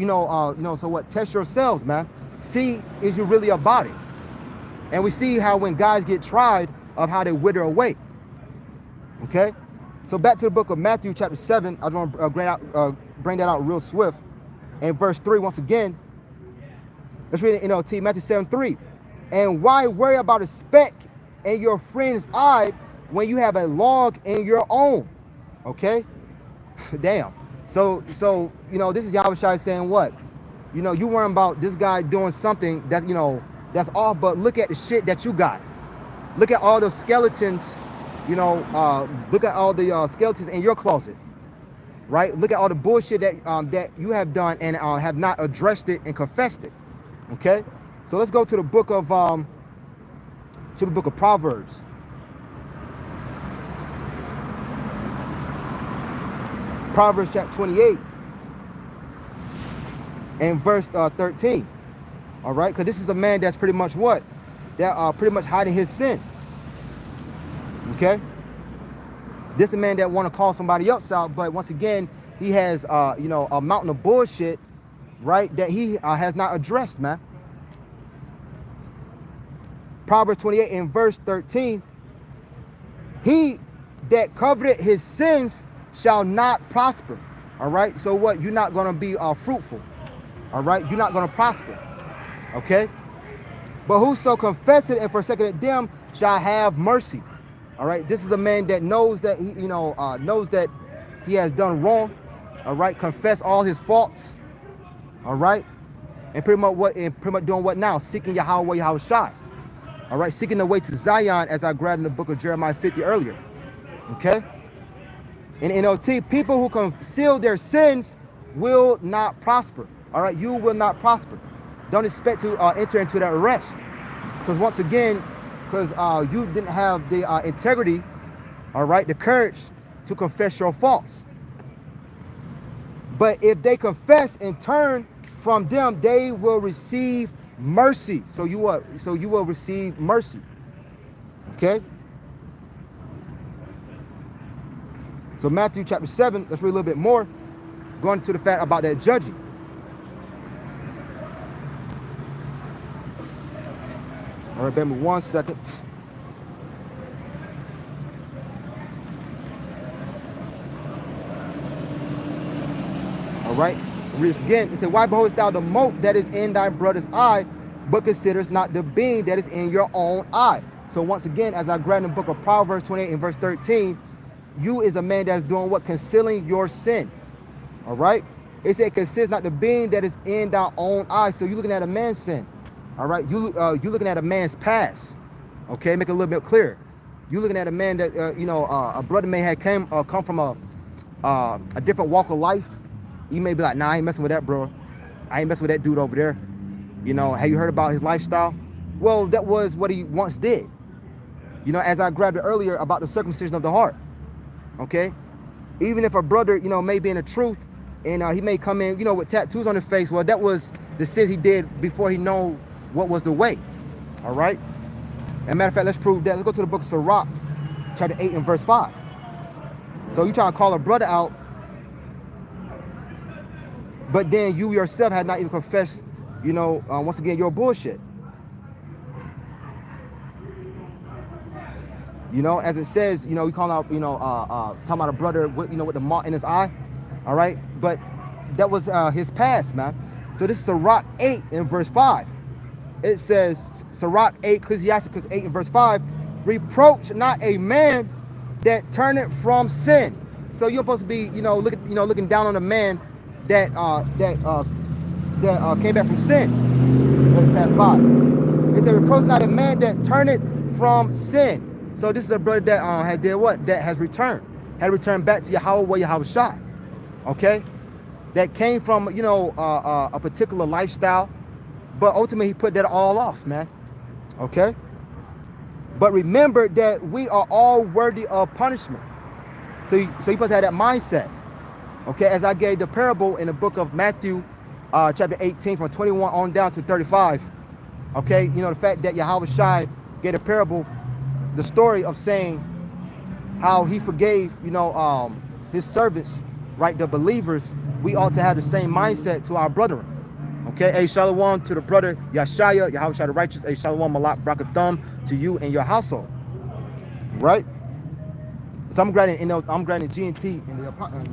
so what? Test yourselves, man. See, is you really about it? And we see how when guys get tried, of how they wither away. Okay. So back to the book of Matthew chapter 7. I just want to bring that out real swift. And verse 3 once again. Let's read it in NLT, Matthew 7:3. And why worry about a speck in your friend's eye when you have a log in your own? Okay? Damn. So this is Yahushua saying what? You worrying about this guy doing something that's, that's off, but look at the shit that you got. Look at all the skeletons, look at all the skeletons in your closet, right? Look at all the bullshit that that you have done and have not addressed it and confessed it. Okay, so let's go to the book of Proverbs. Proverbs chapter 28 and verse 13. All right, because this is a man that's pretty much what? That pretty much hiding his sin. Okay, this is a man that want to call somebody else out, but once again, he has a mountain of bullshit, right, that he has not addressed, man. Proverbs 28 and verse 13. He that coveted his sins shall not prosper. All right, so what? You're not going to be fruitful. All right, you're not going to prosper. Okay, but whoso confesseth and forsaketh them shall have mercy. All right, this is a man that knows that he knows that he has done wrong. All right, confess all his faults. All right, and pretty much doing what now? Seeking Yahweh Yahushua. All right, seeking the way to Zion, as I grabbed in the book of Jeremiah 50 earlier. Okay, in NLT, people who conceal their sins will not prosper. All right, you will not prosper. Don't expect to enter into that rest, because once again, because you didn't have the integrity, all right, the courage to confess your faults. But if they confess and turn from them, they will receive mercy. So you what? So you will receive mercy. Okay. So Matthew chapter 7. Let's read a little bit more. Going to the fact about that judging. All right, bear me 1 second. right? Read this again. It said, why beholdest thou the mote that is in thy brother's eye, but considers not the beam that is in your own eye? So once again, as I grab in the book of Proverbs 28 and verse 13, you is a man that's doing what? Concealing your sin. All right? It said, consider not the beam that is in thy own eye. So you're looking at a man's sin. All right? You're looking at a man's past. Okay? Make it a little bit clearer. You're looking at a man that, a brother may have come from a different walk of life. You may be like, nah, I ain't messing with that, bro. I ain't messing with that dude over there. You know, have you heard about his lifestyle? Well, that was what he once did. You know, as I grabbed it earlier about the circumcision of the heart. Okay? Even if a brother, may be in the truth, and he may come in, with tattoos on his face, well, that was the sins he did before he knew what was the way. All right? As a matter of fact, let's prove that. Let's go to the book of Sirach, chapter 8 and verse 5. So you trying to call a brother out, but then you yourself had not even confessed, once again, your bullshit. As it says, we call out, talking about a brother with, with the mark in his eye. All right. But that was his past, man. So this is Sirach 8 in verse 5. It says, Sirach 8, Ecclesiasticus 8 in verse 5, reproach not a man that turneth from sin. So you're supposed to be, looking down on a man that came back from sin. Let's pass by. It said, reproach not a man that turneth from sin. So this is a brother that had did what? That has returned. Had returned back to Yahweh where Yahweh shot. Okay? That came from, a particular lifestyle. But ultimately, he put that all off, man. Okay? But remember that we are all worthy of punishment. So you supposed to have that mindset. Okay? As I gave the parable in the book of Matthew, chapter 18, from 21 on down to 35. Okay? The fact that Yahweh Shai gave a parable, the story of saying how he forgave, his servants, right? The believers, we ought to have the same mindset to our brethren. Okay, hey, shalom to the brother Yashaya, Yahweh Shai the righteous. Hey, shalom, malak, brakathum to you and your household. Right? So I'm granting G&T in the apartment.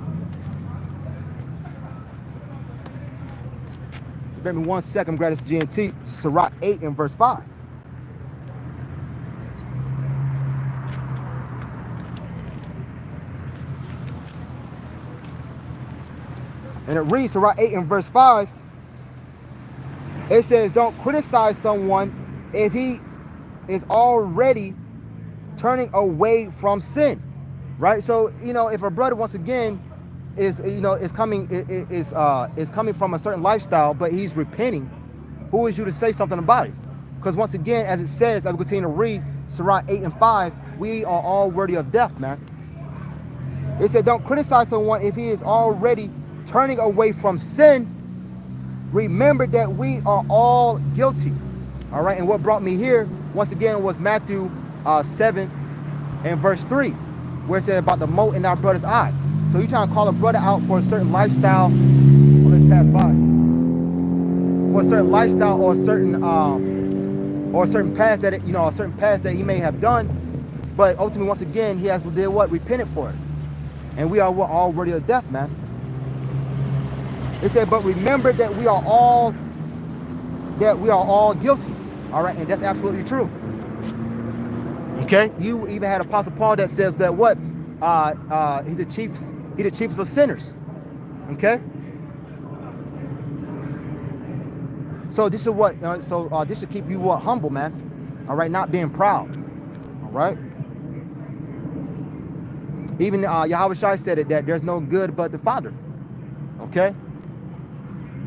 So give me 1 second, I'm granting G&T, Sirach 8 and verse 5. And it reads, Sirach 8 and verse 5, it says, don't criticize someone if he is already turning away from sin, right? So, if a brother, once again, is coming from a certain lifestyle, but he's repenting, who is you to say something about it? Because once again, as it says, as we continue to read Sirach 8 and 5, we are all worthy of death, man. It said, don't criticize someone if he is already turning away from sin. Remember that we are all guilty. All right. And what brought me here, once again, was Matthew 7 and verse 3, where it said about the mote in our brother's eye. So you're trying to call a brother out for a certain lifestyle. Well, let's pass by. For a certain lifestyle or a certain past that a certain past that he may have done. But ultimately, once again, he has to do what? Repented for it. And we are all worthy of death, man. It said, but remember that we are all guilty. All right, and that's absolutely true. Okay, you even had Apostle Paul that says that what? He's the chiefest of sinners. Okay. So this is what. This should keep you humble, man. All right, not being proud. All right. Even Yahweh Shai said it, that there's no good but the Father. Okay.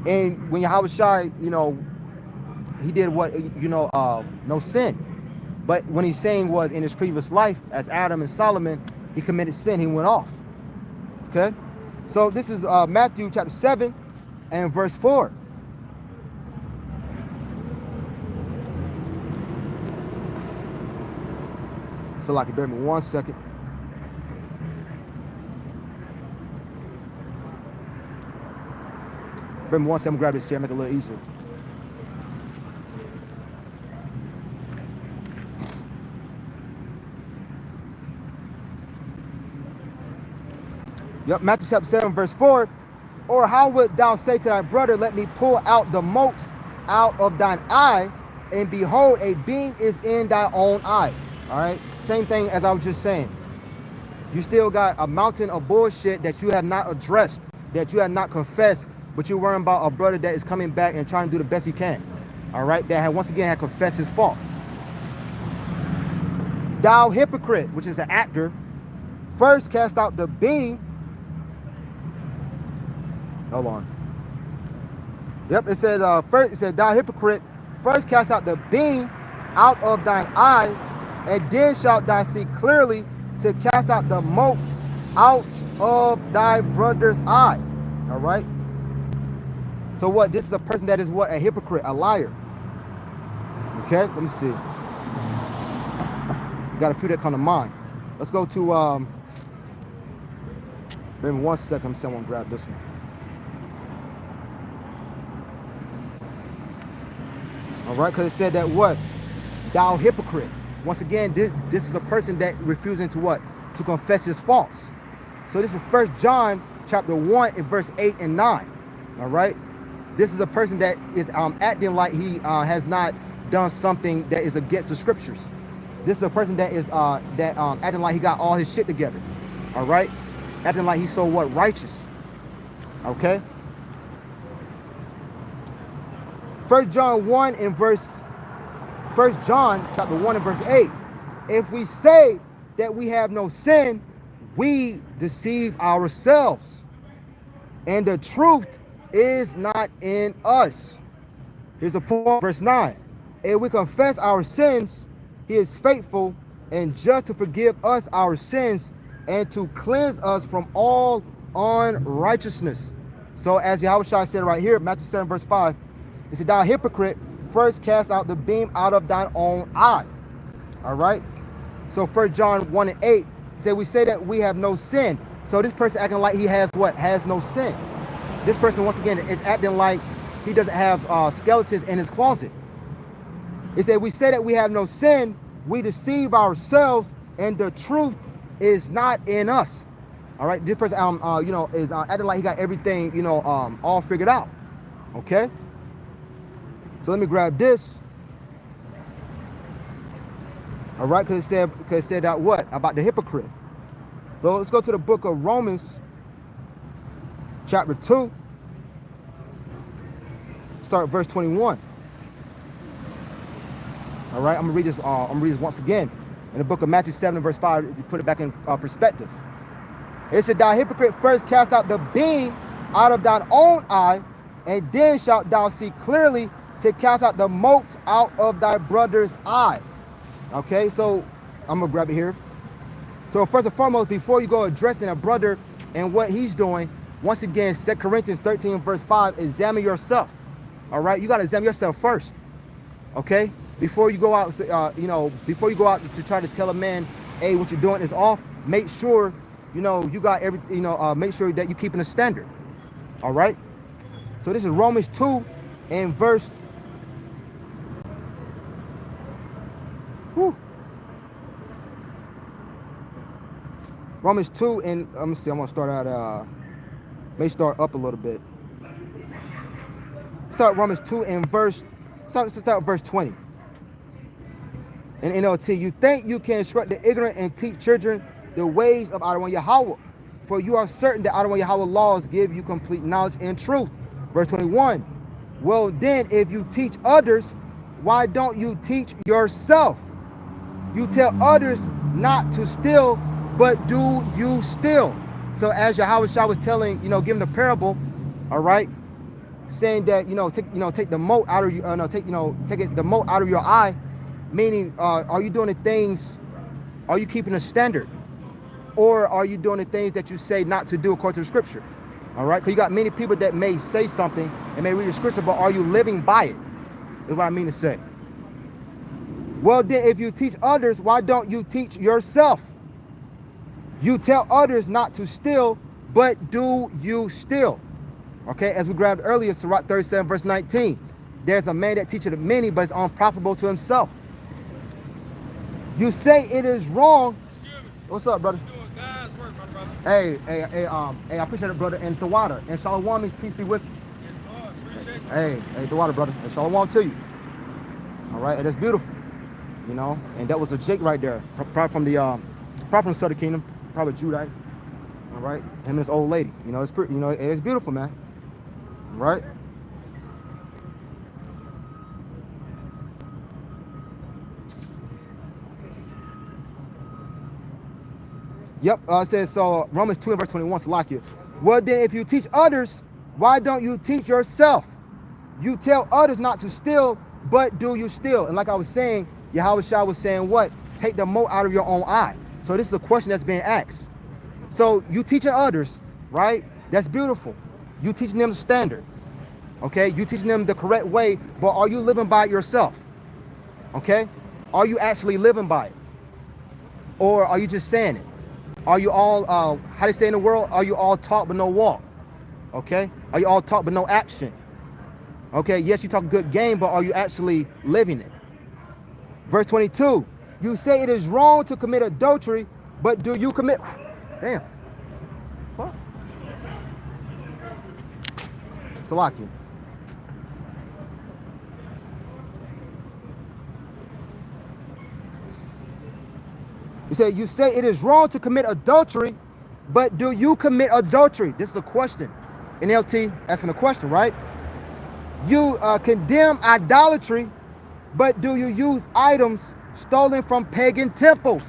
And when Yahweh Shai, he did what, no sin. But when he's saying was in his previous life, as Adam and Solomon, he committed sin, he went off. Okay? So this is Matthew chapter 7 and verse 4. So like, bear me 1 second. Bear me 1 second, grab this chair, make it a little easier. Yep, Matthew chapter 7, verse 4. Or how wilt thou say to thy brother, let me pull out the mote out of thine eye, and behold, a beam is in thy own eye? All right, same thing as I was just saying. You still got a mountain of bullshit that you have not addressed, that you have not confessed, but you're worrying about a brother that is coming back and trying to do the best he can. All right, that once again had confessed his faults. Thou hypocrite, which is an actor, first cast out the beam. Hold on. Yep, it said first. It said, "Thou hypocrite, first cast out the beam out of thine eye, and then shalt thou see clearly to cast out the mote out of thy brother's eye." All right. So what? This is a person that is what? A hypocrite, a liar. Okay. Let me see. Got a few that come to mind. Let's go to. Maybe 1 second. Someone grab this one. All right, because it said that what? Thou hypocrite. Once again, this is a person that refusing to what? To confess his faults. So this is 1 John chapter 1 and verse 8 and 9. All right. This is a person that is acting like he has not done something that is against the scriptures. This is a person that is acting like he got all his shit together. All right. Acting like he's so what? Righteous. Okay. 1 John chapter 1 and verse 8. If we say that we have no sin, we deceive ourselves, and the truth is not in us. Here's a point, verse 9. If we confess our sins, he is faithful and just to forgive us our sins and to cleanse us from all unrighteousness. So as Yahushua said right here, Matthew 7 verse 5, it said, thou hypocrite, first cast out the beam out of thine own eye. All right. So 1 John 1 and 8 said, we say that we have no sin. So this person acting like he has what? Has no sin. This person, once again, is acting like he doesn't have skeletons in his closet. It said, we say that we have no sin, we deceive ourselves, and the truth is not in us. All right. This person, is acting like he got everything, all figured out. Okay. So let me grab this. All right, because it said that what? About the hypocrite. So let's go to the book of Romans, chapter 2. Start verse 21. All right, I'm gonna read this. I'm gonna read this once again. In the book of Matthew 7, verse 5, to put it back in perspective. It said, thou hypocrite, first cast out the beam out of thine own eye, and then shalt thou see clearly to cast out the mote out of thy brother's eye. Okay, so I'm gonna grab it here. So first and foremost, before you go addressing a brother and what he's doing, once again, 2 Corinthians 13 verse 5, examine yourself. All right, you got to examine yourself first. Okay, before you go out, before you go out to try to tell a man, hey, what you're doing is off. Make sure you got everything. Make sure that you're keeping a standard. All right. So this is Romans 2 and verse. Romans 2 and let me see. I'm gonna start out. May start up a little bit. Start Romans 2 and verse. Start verse 20. In NLT, you think you can instruct the ignorant and teach children the ways of Adonai Yahweh, for you are certain that Adonai Yahweh laws give you complete knowledge and truth. Verse 21. Well then, if you teach others, why don't you teach yourself? You tell others not to steal, but do you steal? So as Yahushua was telling, giving the parable, all right, saying that take the mote out of you, the mote out of your eye, meaning are you doing the things? Are you keeping a standard, or are you doing the things that you say not to do according to the scripture? All right, because you got many people that may say something and may read the scripture, but are you living by it? Is what I mean to say. Well then, if you teach others, why don't you teach yourself? You tell others not to steal, but do you steal? Okay, as we grabbed earlier, Sirach 37 verse 19. There's a man that teacheth many, but is unprofitable to himself. You say it is wrong. What's up, brother? Doing God's work, my brother. Hey, I appreciate it, brother. And Tawada. And Shalom means peace be with you. Hey, Tawada, brother. And Shalom to you. All right, and that's beautiful. You know, and that was a Jake right there. Probably from the Southern Kingdom, probably Judite. All right, him and this old lady. You know, it's pretty. You know, it's beautiful, man. Right. Yep, it says, so Romans 2 and verse 21, Salakia. Well then, if you teach others, why don't you teach yourself? You tell others not to steal, but do you steal? And like I was saying, Yahweh Shah was saying what? Take the mote out of your own eye. So this is a question that's being asked. So you teaching others, right? That's beautiful. You teaching them the standard, okay? You teaching them the correct way, but are you living by it yourself? Okay? Are you actually living by it? Or are you just saying it? Are you all, how they say in the world, are you all talk but no walk? Okay? Are you all talk but no action? Okay, yes, you talk a good game, but are you actually living it? Verse 22, you say it is wrong to commit adultery, but do you commit, damn, what? Salaki. You say it is wrong to commit adultery, but do you commit adultery? This is a question. NLT asking a question, right? You condemn idolatry, but do you use items stolen from pagan temples?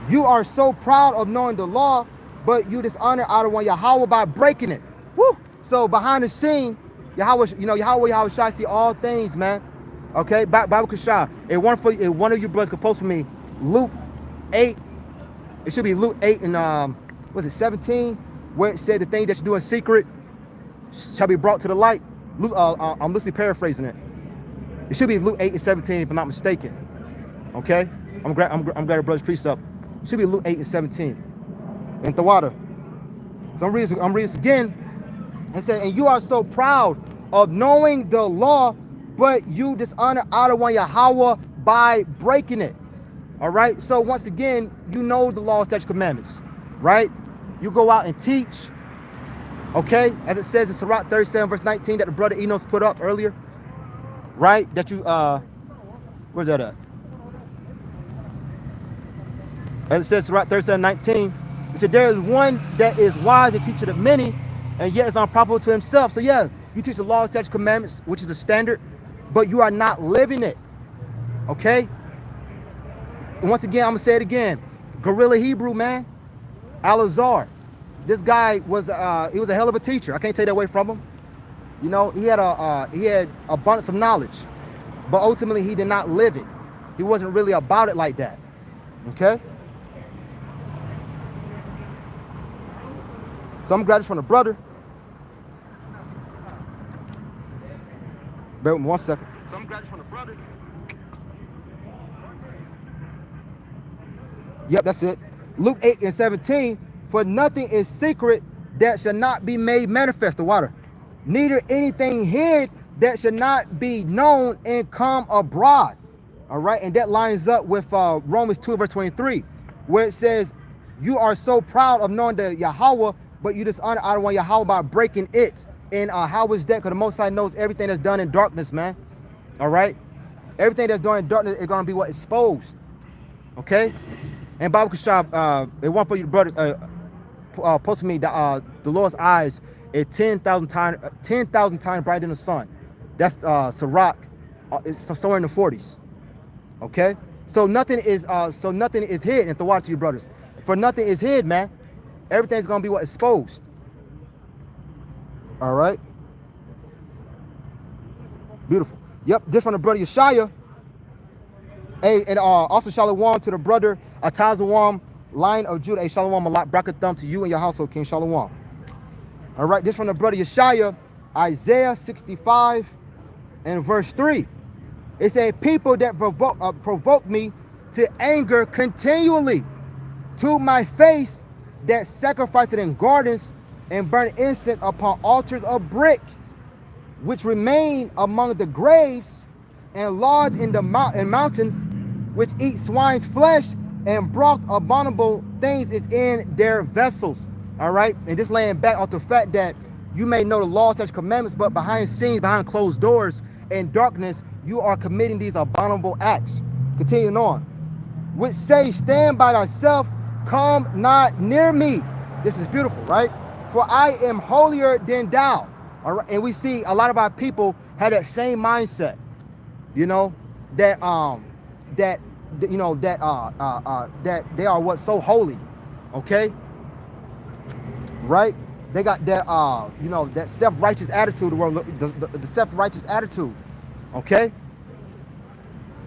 You are so proud of knowing the law, but you dishonor Adonai Yahweh by breaking it. Woo! So behind the scene, Yahweh, you know, Yahweh Shai see all things, man. Okay, Bible Kashah. If one of you brothers could post for me, Luke 8, it should be Luke 8 and was it 17, where it said the thing that you do in secret shall be brought to the light. Luke, I'm loosely paraphrasing it. It should be Luke 8 and 17 if I'm not mistaken. Okay, I'm glad a brother's precept. It should be Luke 8 and 17. And Tawada. So I'm reading this again. It said, and you are so proud of knowing the law, but you dishonor Adonai Yahweh by breaking it. All right. So once again, you know the law, statutes, commandments, right? You go out and teach. Okay, as it says in Sirach 37 verse 19 that the brother Enos put up earlier, right? That you where's that at? As it says Sirach 37:19, it said there is one that is wise and teacher of many, and yet is unprofitable to himself. So yeah, you teach the law, statutes, commandments, which is the standard, but you are not living it. Okay. And once again, I'm gonna say it again. Gorilla Hebrew, man. Al-Azhar. This guy was he was a hell of a teacher. I can't take that away from him. You know, he had abundance of knowledge, but ultimately he did not live it. He wasn't really about it like that. Okay. So I'm glad from the brother. Bear with me 1 second. So I'm glad from the brother. Yep, that's it. Luke 8 and 17. For nothing is secret that shall not be made manifest, the water. Neither anything hid that shall not be known and come abroad. All right, and that lines up with Romans 2 verse 23, where it says, you are so proud of knowing the Yahweh, but you dishonor Adonai Yahweh by breaking it. And how is that? Because the Most High knows everything that's done in darkness, man. All right, everything that's done in darkness is going to be what exposed. Okay, and Bible Kashab, they want for you brothers. Post to me that the Lord's eyes is 10,000 times brighter than the sun. That's Sirach. It's somewhere in the 40s. Okay, so nothing is hid. And to watch you brothers, for nothing is hid, man. Everything's gonna be what exposed. All right, beautiful. Yep, this from the brother Yeshaya. Hey, and also Shalom to the brother Atazawam, Lion of Judah. Hey, Shalom, a lot brakathum to you and your household, King Shalom. All right, this from the brother Yeshaya, Isaiah 65 and verse 3. It said, people that provoke me to anger continually, to my face that sacrifice it in gardens and burn incense upon altars of brick, which remain among the graves and lodge in the mountains, which eat swine's flesh and brought abominable things is in their vessels. All right, and just laying back off the fact that you may know the law, such commandments, but behind scenes, behind closed doors, in darkness, you are committing these abominable acts. Continuing on, which say, stand by thyself, come not near me. This is beautiful, right? For I am holier than thou. All right, and we see a lot of our people have that same mindset, you know, that that they are what, so holy, okay, right? They got that that self-righteous attitude, the self-righteous attitude, okay?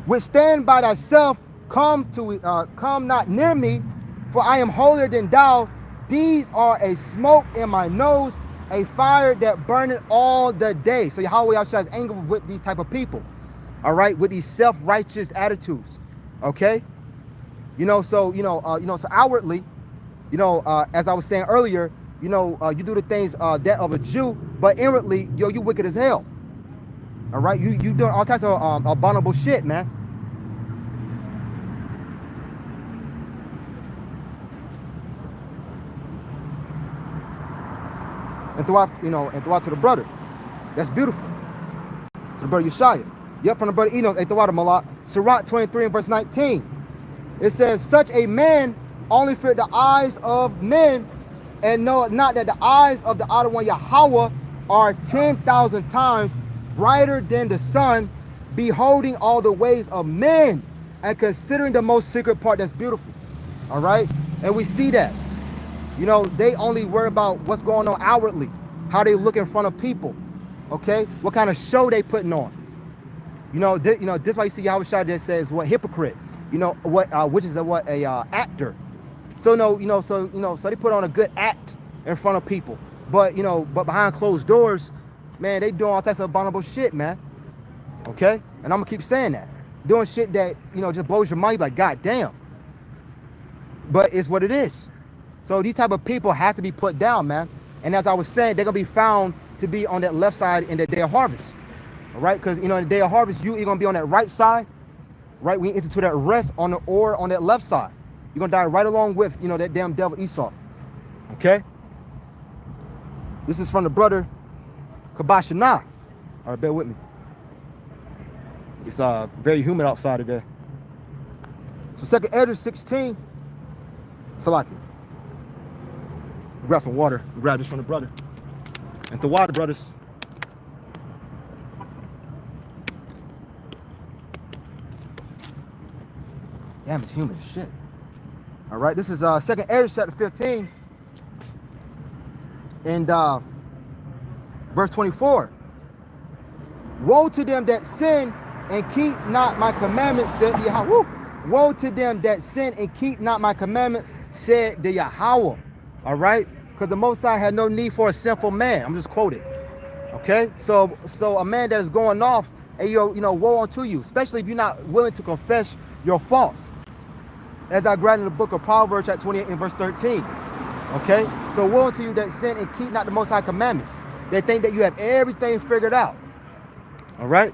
Which stand by thyself, come not near me, for I am holier than thou. These are a smoke in my nose, a fire that burneth all the day. So Yahweh Yahushua is angry with these type of people, all right, with these self-righteous attitudes, okay? So outwardly, as I was saying earlier, you do the things that of a Jew, but inwardly, you wicked as hell. All right, you doing all types of abominable shit, man. And throughout to the brother, that's beautiful. To the brother Yeshaya, yep, from the brother Enos, and throughout Malak, Sirach 23 and verse 19. It says, such a man only fear the eyes of men, and know not that the eyes of the Other One Yahweh are 10,000 times brighter than the sun, beholding all the ways of men and considering the most secret part. That's beautiful. All right, and we see that they only worry about what's going on outwardly, how they look in front of people, okay, what kind of show they putting on. This is why you see Yahweh Shai that says what hypocrite, which is a actor. So so they put on a good act in front of people, but behind closed doors, man, they doing all types of abominable shit, man. Okay, and I'm gonna keep saying that, doing shit that just blows your mind, like, god damn. But it's what it is. So these type of people have to be put down, man. And as I was saying, they're gonna be found to be on that left side in the day of harvest. All right, because in the day of harvest, you're gonna be on that right side, right? We enter to that rest on that left side. You're gonna die right along with that damn devil Esau. Okay. This is from the brother Kabashana. All right, bear with me. It's very humid outside today. So 2nd Ezra 16. Salaki. Grab some water. Grab this from the brother. And the water, brothers. Damn, it's humid as shit. All right, this is 2nd Ezra chapter 15. And verse 24. Woe to them that sin and keep not my commandments, said the Yahweh. Woe to them that sin and keep not my commandments, said the Yahweh. All right, because the Most High had no need for a sinful man. I'm just quoting. Okay, so a man that is going off, and woe unto you, especially if you're not willing to confess your faults. As I read in the book of Proverbs at 28 and verse 13. Okay, so woe unto you that sin and keep not the Most High commandments. They think that you have everything figured out. All right.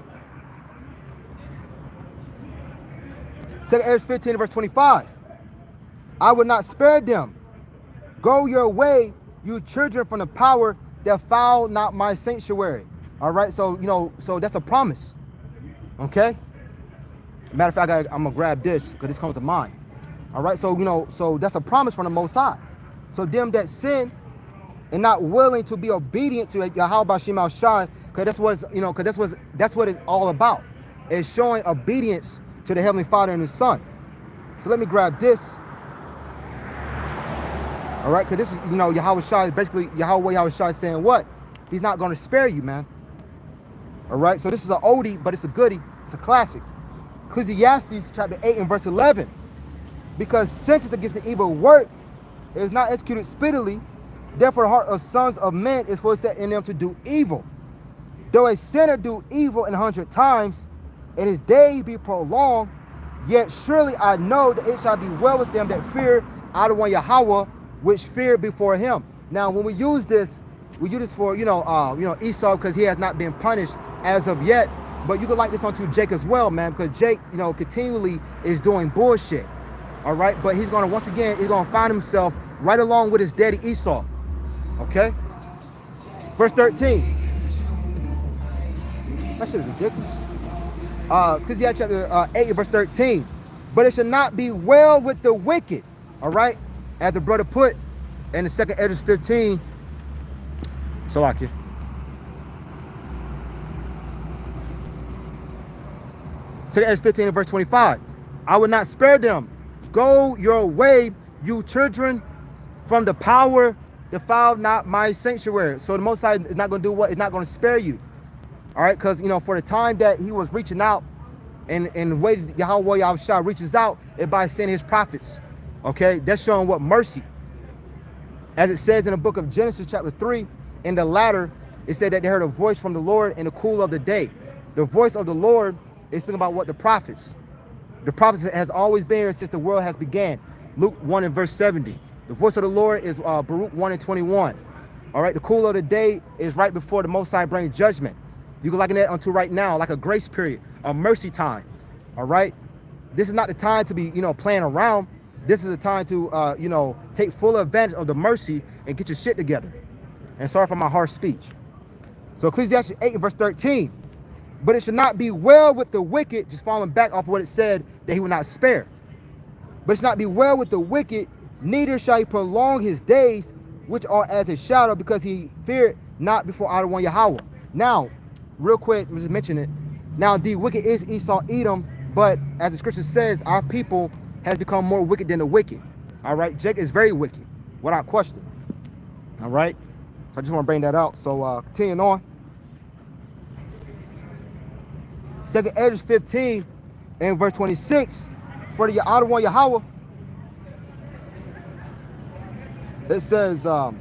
2nd Ezra 15 and verse 25. I will not spare them. Go your way, you children, from the power that foul not my sanctuary. All right, so so that's a promise. Okay. Matter of fact, I'm gonna grab this because this comes to mind. All right, so that's a promise from the Most High. So them that sin and not willing to be obedient to Yahweh Bashim Al Shai, because that's what it's all about. It's showing obedience to the Heavenly Father and His Son. So let me grab this. All right, because this is, Yahweh Shai, basically Yahweh Shai is saying what? He's not going to spare you, man. All right, so this is an oldie, but it's a goodie. It's a classic. Ecclesiastes chapter 8 and verse 11. Because sentence against an evil work is not executed speedily, therefore the heart of sons of men is fully set in them to do evil. Though a sinner do evil 100 times, and his days be prolonged, yet surely I know that it shall be well with them that fear Other One Yahweh, which fear before him. Now, when we use this for Esau, because he has not been punished as of yet. But you can like this onto Jake as well, man, because Jake, continually is doing bullshit. All right, but he's going to, once again, he's going to find himself right along with his daddy Esau. Okay? Verse 13. That shit is ridiculous. Ecclesiastes chapter 8, verse 13. But it should not be well with the wicked. All right? As the brother put in the second Hedges 15. Salakia. Second Hedges 15 and verse 25. I will not spare them. Go your way, you children, from the power, defile not my sanctuary. So the Most High is not going to do what? It's not going to spare you. All right, because, you know, for the time that he was reaching out and the way Yahweh Yahushua reaches out is by sending his prophets. Okay, that's showing what mercy. As it says in the book of Genesis chapter 3, in the latter, it said that they heard a voice from the Lord in the cool of the day. The voice of the Lord is speaking about what the prophets. The prophets has always been here since the world has began. Luke 1 and verse 70. The voice of the Lord is Baruch 1 and 21. All right, the cool of the day is right before the Most High brings judgment. You can liken that unto right now, like a grace period, a mercy time. All right, this is not the time to be, you know, playing around. This is the time to, you know, take full advantage of the mercy and get your shit together. And sorry for my harsh speech. So Ecclesiastes 8 verse 13. But it should not be well with the wicked, just falling back off what it said that he would not spare. But it should not be well with the wicked, neither shall he prolong his days, which are as a shadow, because he feared not before Adonai Yahweh. Now, real quick, I'm just mentioning it. Now, the wicked is Esau, Edom, but as the scripture says, our people has become more wicked than the wicked. All right, Jacob is very wicked, without question. All right, so I just want to bring that out. So continuing on. Second Hedges 15 and verse 26. For the Adonai Yahweh, it says, Second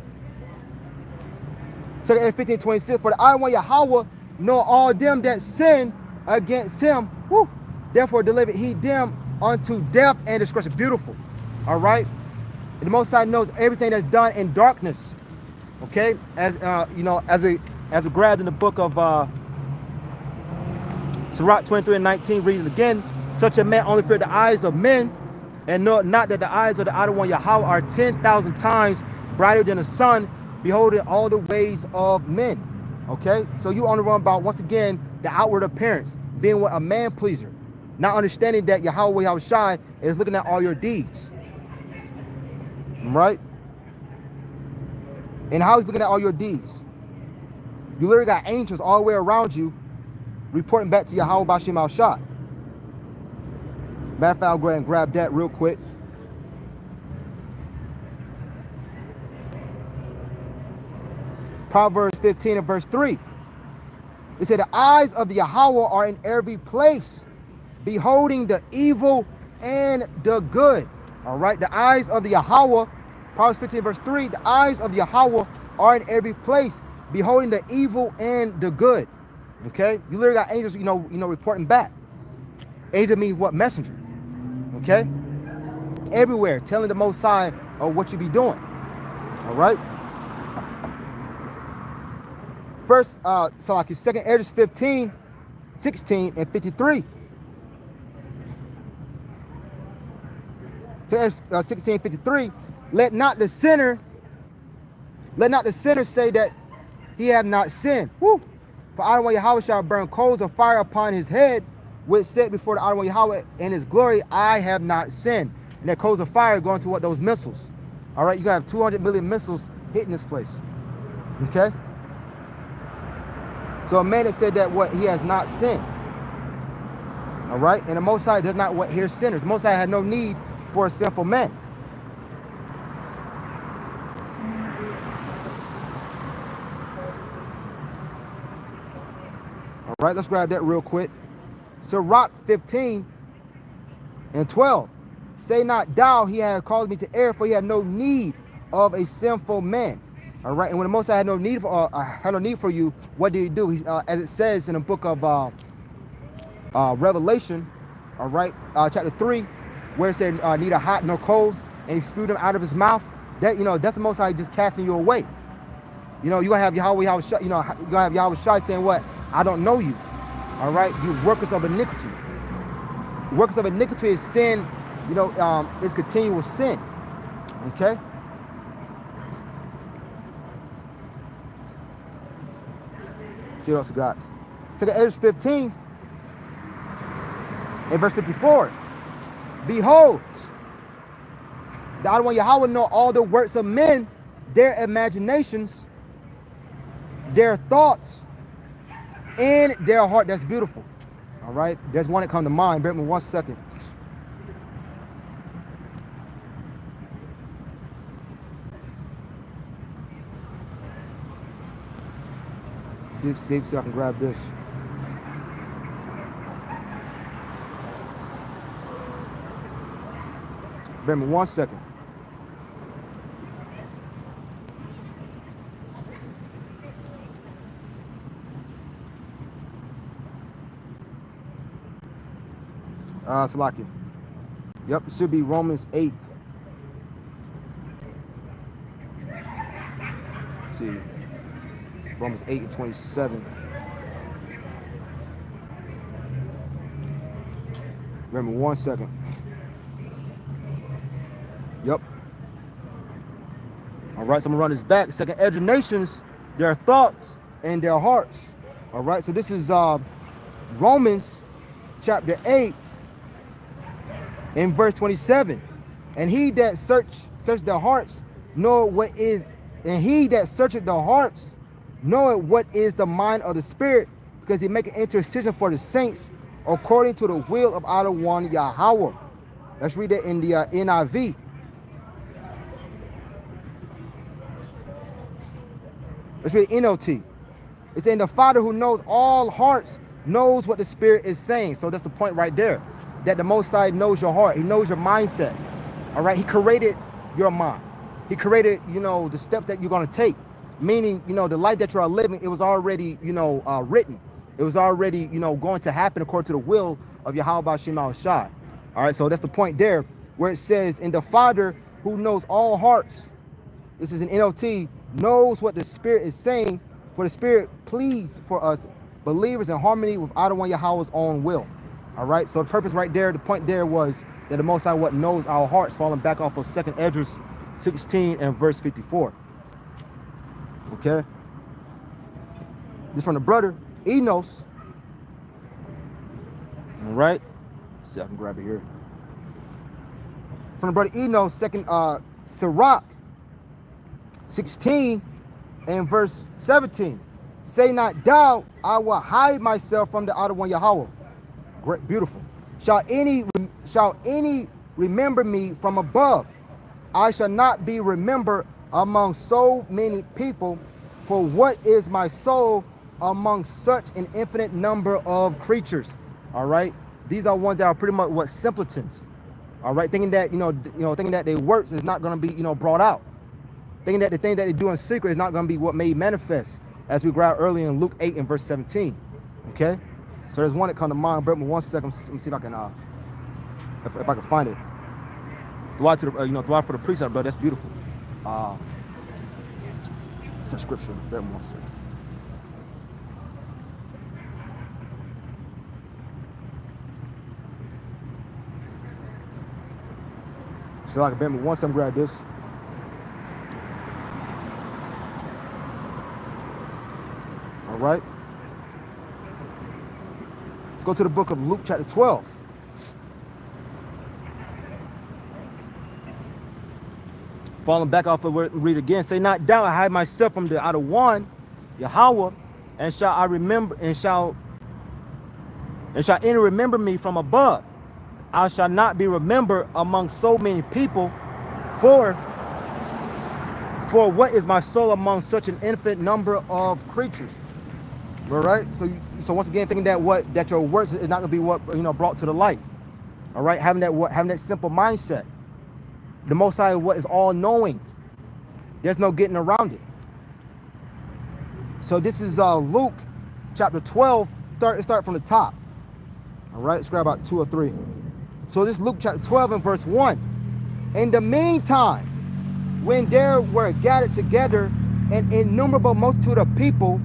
Hedges 15, 26. For the Adonai Yahweh know all them that sin against him. Woo, therefore delivered he them unto death and destruction. Beautiful. All right. And the Most High knows everything that's done in darkness. Okay. As you know, as a grabbed in the book of Sirach 23 and 19, read it again. Such a man only fear the eyes of men, and know not that the eyes of the Adonai Yahweh are 10,000 times brighter than the sun, beholding all the ways of men. Okay, so you on the run about, once again, the outward appearance, being what a man pleaser, not understanding that Yahweh Yahushua is looking at all your deeds. Right? And how he's looking at all your deeds. You literally got angels all the way around you reporting back to Yahweh Bashim Al-Shah. Matter of fact, I'll go ahead and grab that real quick. Proverbs 15 and verse 3. It said, the eyes of the Yahweh are in every place, beholding the evil and the good. All right, the eyes of the Yahweh, Proverbs 15 verse 3, the eyes of the Yahweh are in every place, beholding the evil and the good. Okay, you literally got angels, you know, reporting back. Angel means what? Messenger. Okay, everywhere, telling the Most High of what you be doing. All right. First, so like your second Hedges 15, 16, and 53. So 16, 53. Let not the sinner say that he have not sinned. Woo. For Adonai Yahweh shall burn coals of fire upon his head, which said before the Adonai Yahweh in his glory, I have not sinned. And that coals of fire going to what? Those missiles. All right, you got 200 million missiles hitting this place. Okay. So a man that said that what he has not sinned. All right, and the Most High does not hear sinners. The Most High had no need for a sinful man. All right, let's grab that real quick. Sirach 15 and 12. Say not thou, he has caused me to err, for he had no need of a sinful man. All right, and when the Most High had no need for you, what did he do? He, as it says in the book of Revelation, all right, chapter 3, where it said neither hot nor cold, and he spewed them out of his mouth. That, you know, that's the Most High just casting you away. You know, you're gonna have Yahweh, you know, you're gonna have Yahweh Shai saying what? I don't know you. All right, you workers of iniquity. Workers of iniquity is sin is continual sin. Okay. See what else we got. Second Ezra 15 and verse 54. Behold, the Adonai Yahweh know all the works of men, their imaginations, their thoughts, and their heart. That's beautiful. All right. There's one that comes to mind. Bear with me 1 second. See if I can grab this. Bear with me 1 second. Salaki. Yep, it should be Romans 8. Let's see. Romans 8 and 27. Remember 1 second. Yep. All right, so I'm gonna run this back. Second Ezra nations, their thoughts and their hearts. All right, so this is Romans chapter 8 in verse 27. And he that search the hearts know what is, and he that searcheth the hearts know what is the mind of the Spirit, because he make an intercession for the saints according to the will of Adonai Yahweh. Let's read that in the NIV. Let's read NLT. It's saying the Father who knows all hearts knows what the Spirit is saying. So that's the point right there, that the Most High knows your heart. He knows your mindset. All right. He created your mind. He created, the steps that you're going to take. Meaning, the life that you are living, it was already, written. It was already, going to happen according to the will of Yahweh Shema Shai. All right, so that's the point there, where it says, and the Father who knows all hearts, this is an NLT, knows what the Spirit is saying, for the Spirit pleads for us, believers, in harmony with Adonai Yahweh's own will. All right, so the purpose right there, the point there was that the Most High what knows our hearts, falling back off of 2nd Ezra 16 and verse 54. Okay, this from the brother Enos. All right, let's see if I can grab it here. From the brother Enos, second Sirach 16 and verse 17. Say not thou, I will hide myself from the Adonai Yahweh. Great, beautiful. Shall any remember me from above? I shall not be remembered among so many people, for what is my soul among such an infinite number of creatures? All right, these are ones that are pretty much what simpletons. All right, thinking that thinking that their works is not going to be brought out, thinking that the thing that they do in secret is not going to be what made manifest, as we grabbed earlier in Luke 8 and verse 17. Okay, so there's one that come to mind. Bear with me 1 second. Let me see if I can if I can find it. Dua to the dua for the precept, bro. That's beautiful. It's a scripture. Bear with me 1 second. So I can bear me 1 second. Grab this. All right. Let's go to the book of Luke chapter 12. Falling back off of word, read again. Say not thou, I hide myself from the out of one, Yahweh, and shall I remember, and shall any remember me from above. I shall not be remembered among so many people, for what is my soul among such an infinite number of creatures? All right. So once again, thinking that your works is not gonna be what brought to the light. All right, having that simple mindset. The Most High what is all knowing. There's no getting around it. So this is Luke chapter 12. Start from the top. All right, let's grab about 2 or 3. So this is Luke chapter 12 and verse 1. In the meantime, when there were gathered together an innumerable multitude of people,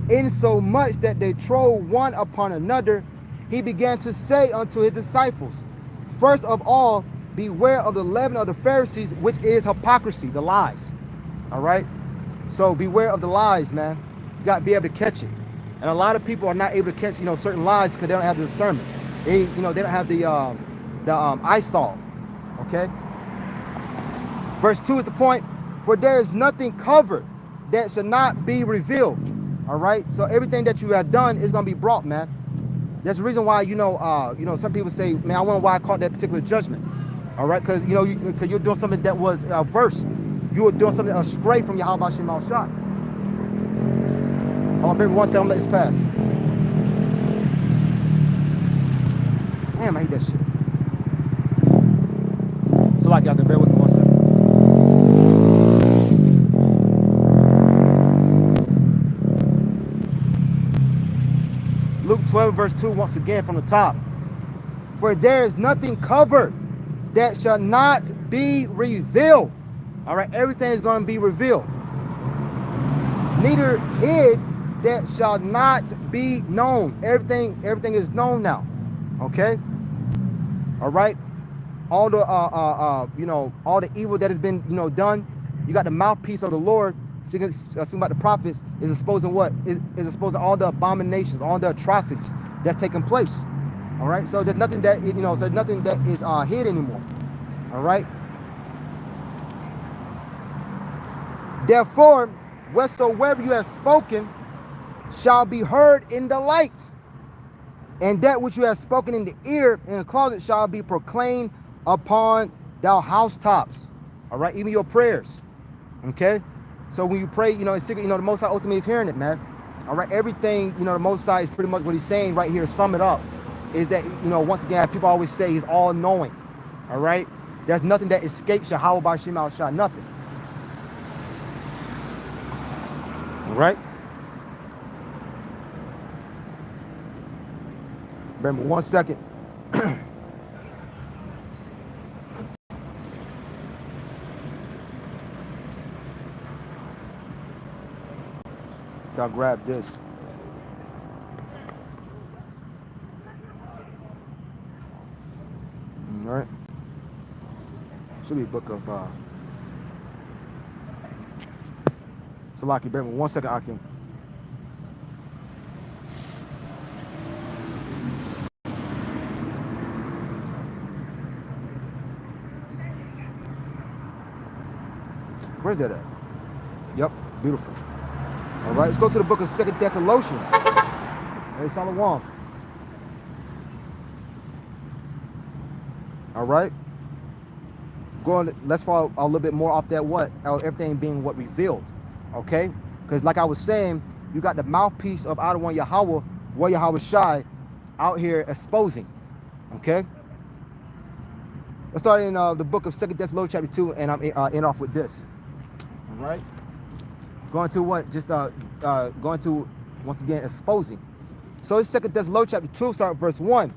insomuch that they trode one upon another, he began to say unto his disciples, first of all, beware of the leaven of the Pharisees, which is hypocrisy, the lies. All right? So beware of the lies, man. You got to be able to catch it. And a lot of people are not able to catch, certain lies because they don't have the discernment. They don't have the eye solve. Okay? Verse 2 is the point. For there is nothing covered that shall not be revealed. All right? So everything that you have done is going to be brought, man. That's the reason why, some people say, man, I wonder why I caught that particular judgment. All right? Because, because you're doing something that was verse. You were doing something astray from Yahweh Shemal Shah. Hold on, baby, one second, I'm gonna let this pass. Damn, I hate that shit. So like y'all can bear with me 1 second. Luke 12, verse 2, once again from the top. For there is nothing covered that shall not be revealed. All right, everything is going to be revealed. Neither hid that shall not be known. Everything is known now. Okay. All right. All the all the evil that has been done. You got the mouthpiece of the Lord speaking about the prophets is exposing what is exposing all the abominations, all the atrocities that's taking place. All right. So there's nothing that so nothing that is hid anymore. All right. Therefore, whatsoever you have spoken shall be heard in the light, and that which you have spoken in the ear in the closet shall be proclaimed upon thou housetops. All right, even your prayers. Okay, so when you pray, in secret, the Most High ultimately is hearing it, man. All right, everything, the Most High is pretty much what he's saying right here. Sum it up, is that once again, people always say he's all knowing. All right, there's nothing that escapes Yahweh by Shemal Shah, nothing. All right. Remember 1 second. So I'll grab this. All right. Should be a book of Salaki. Bear with me 1 second, Akim. Where's that at? Yep, beautiful. All right, let's go to the book of 2 Thessalonians. Hey, Shalom. All right. Let's fall a little bit more off that everything being what revealed. Okay? Because like I was saying, you got the mouthpiece of Adonai Yahweh, where Yahweh Shai, out here exposing. Okay? Let's start in the book of 2 Thessalonians chapter 2, and I'm end off with this. All right? Going to what? Just going to, once again, exposing. So it's 2 Thessalonians chapter 2, start verse 1.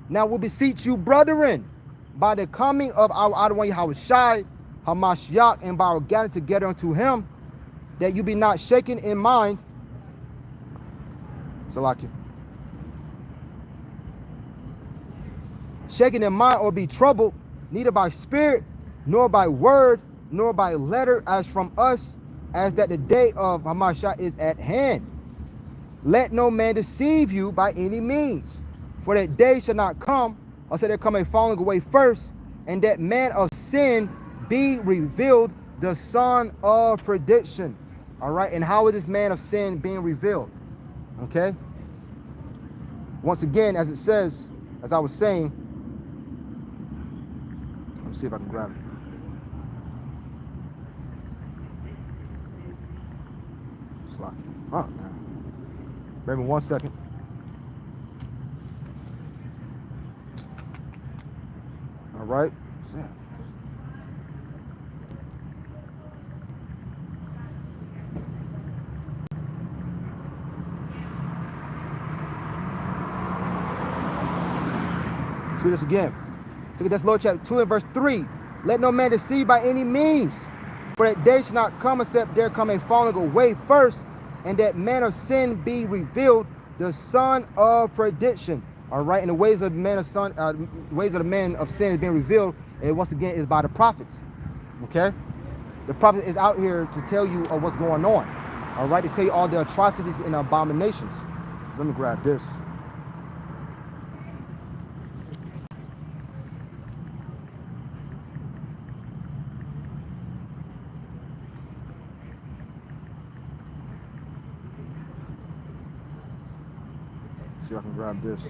Now we beseech you, brethren, by the coming of our Adonai Yahweh Shai, Hamashiach, and by our gathering together unto him, that you be not shaken in mind. Salakia. Shaken in mind or be troubled, neither by spirit, nor by word, nor by letter, as from us, as that the day of Hamashiach is at hand. Let no man deceive you by any means, for that day shall not come, until there come a falling away first, and that man of sin be revealed, the son of perdition. All right, and how is this man of sin being revealed? Okay. Once again, as it says, as I was saying, let me see if I can grab it. Oh, man. Wait me 1 second. All right. See this again. So that's Lord chapter 2 and verse 3. Let no man deceive by any means, for that day shall not come except there come a falling away first, and that man of sin be revealed, the son of perdition. All right, and the ways of the man of sin is being revealed And once again, it's by the prophets. Okay? The prophet is out here to tell you of what's going on. All right? To tell you all the atrocities and abominations. So let me grab this. See if I can grab this.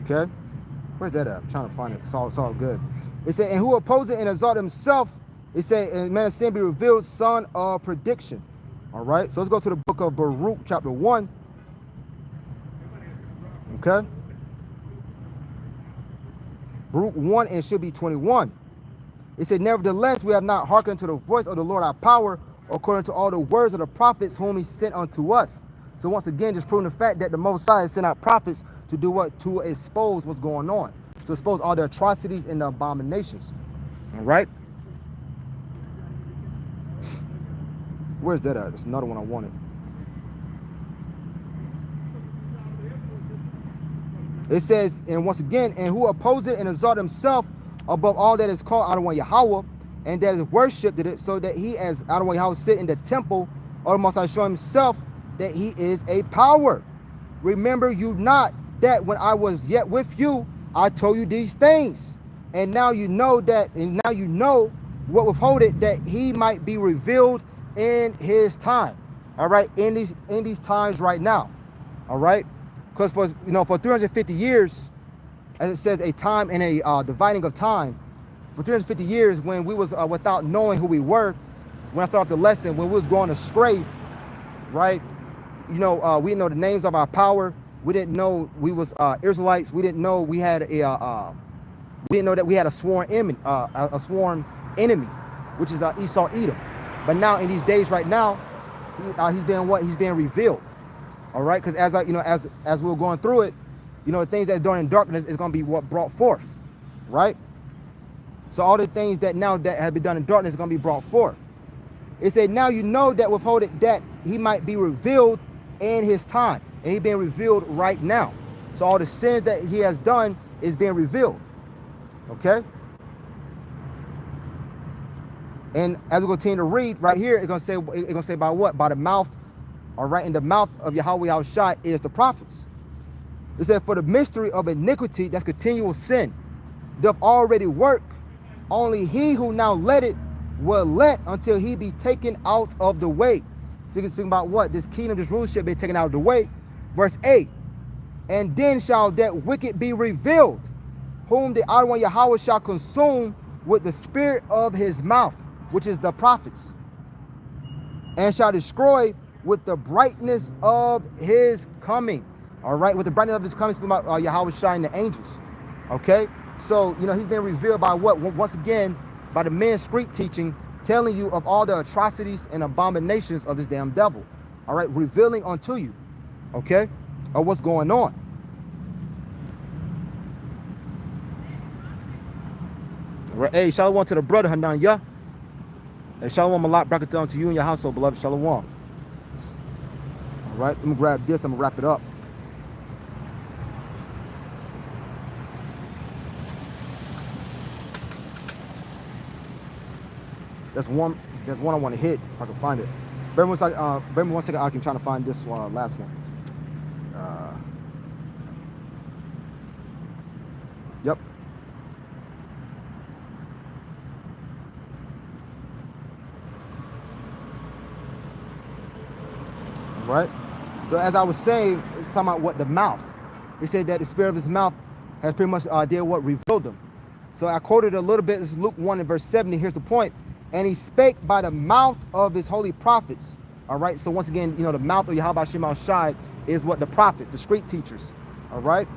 Okay, where's that at? I'm trying to find it. It's all good. It said, and who opposes it and exalt himself, it said, and man of sin be revealed, son of prediction. All right, so let's go to the book of Baruch, chapter 1. Okay. Baruch 1, and it should be 21. It said, nevertheless, we have not hearkened to the voice of the Lord our power, according to all the words of the prophets whom he sent unto us. So once again, just proving the fact that the Most High sent out prophets to do what? To expose what's going on. To expose all the atrocities and the abominations. All right? Where's that at? There's another one I wanted. It says, and once again, and who opposes it and exalt himself above all that is called Adonai Yahweh, and that is worshipped it, so that he as Adonai Yahweh sit in the temple of the Most High, show himself that he is a power. Remember you not that when I was yet with you, I told you these things. And now you know that, and now you know what withholdeth, that he might be revealed in his time. All right, in these times right now. All right, because for 350 years, as it says, a time and a dividing of time. For 350 years, when we was without knowing who we were, when I started off the lesson, when we was going astray, right? We didn't know the names of our power. We didn't know we was Israelites. We didn't know we had we didn't know that we had a sworn enemy, which is Esau Edom. But now in these days right now, he's being revealed. All right, because as we were going through it, the things that's done in darkness is going to be what brought forth, right? So all the things that have been done in darkness is going to be brought forth. It said, now you know that withhold it, that he might be revealed in his time. And he's being revealed right now. So all the sins that he has done is being revealed. Okay? And as we continue to read right here, it's gonna say by what? By the mouth, all right, in the mouth of Yahweh Yahushua is the prophets. It said, for the mystery of iniquity, that's continual sin, doth already work. Only he who now let it will let until he be taken out of the way. Speaking about what? This kingdom, this rulership be taken out of the way. Verse 8. And then shall that wicked be revealed, whom the Adonai Yahweh shall consume with the spirit of his mouth, which is the prophets, and shall destroy with the brightness of his coming. All right, with the brightness of his coming, speaking about Yahweh shining the angels. Okay, so he's been revealed by what? Once again, by the men's street teaching, telling you of all the atrocities and abominations of this damn devil. All right, revealing unto you, okay, of what's going on. All right, hey, shalom to the brother Hanan, yeah. Hey, shalom a lot, bracket to you and your household, beloved. Shalom. All right, let me grab this. I'm gonna wrap it up. There's one I want to hit if I can find it. Bear me one second. I can try to find this last one. Yep. All right. So as I was saying, it's talking about what the mouth. He said that the spirit of his mouth has pretty much did what revealed them. So I quoted a little bit. This is Luke 1 and verse 70. Here's the point. And he spake by the mouth of his holy prophets. All right. So once again, the mouth of Yahweh Shema Shai is what the prophets, the street teachers. All right.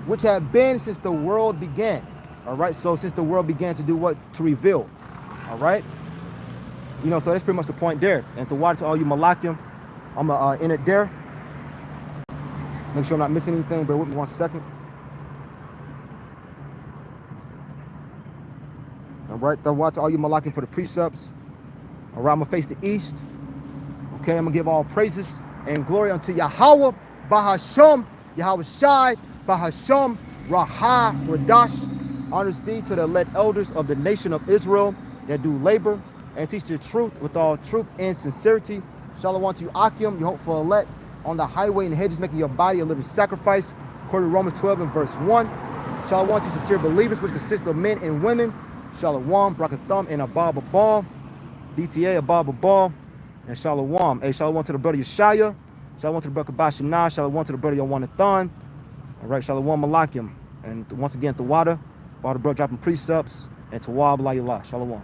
Which have been since the world began. All right. So since the world began to do what? To reveal. All right. So that's pretty much the point there. And to watch all you Malakim, I'm going to end it there. Make sure I'm not missing anything. Bear with me 1 second. All right, to watch all you Malakim for the precepts. All right, I'm going to face the east. Okay, I'm gonna give all praises and glory unto Yahweh, Bahasham, Yahweh Shai, Bahasham, Rahah, Radash. Honors be to the elect elders of the nation of Israel that do labor and teach the truth with all truth and sincerity. Shalom to you, Akim, your hopeful elect, on the highway and hedges, making your body a living sacrifice, according to Romans 12 and verse 1. Shalom to you, sincere believers, which consist of men and women. Shalom, Brakathum, and Abab Abal, DTA, Abab Abal, and Shalom. Hey, Shalom to the brother Yeshaya. Shalom to the brother Kabashina. Shalom to the brother Yawanathan. All right, Shalom Malakim. And once again, Tawada, for all the brother dropping precepts, and Tawab Layla. Shalom.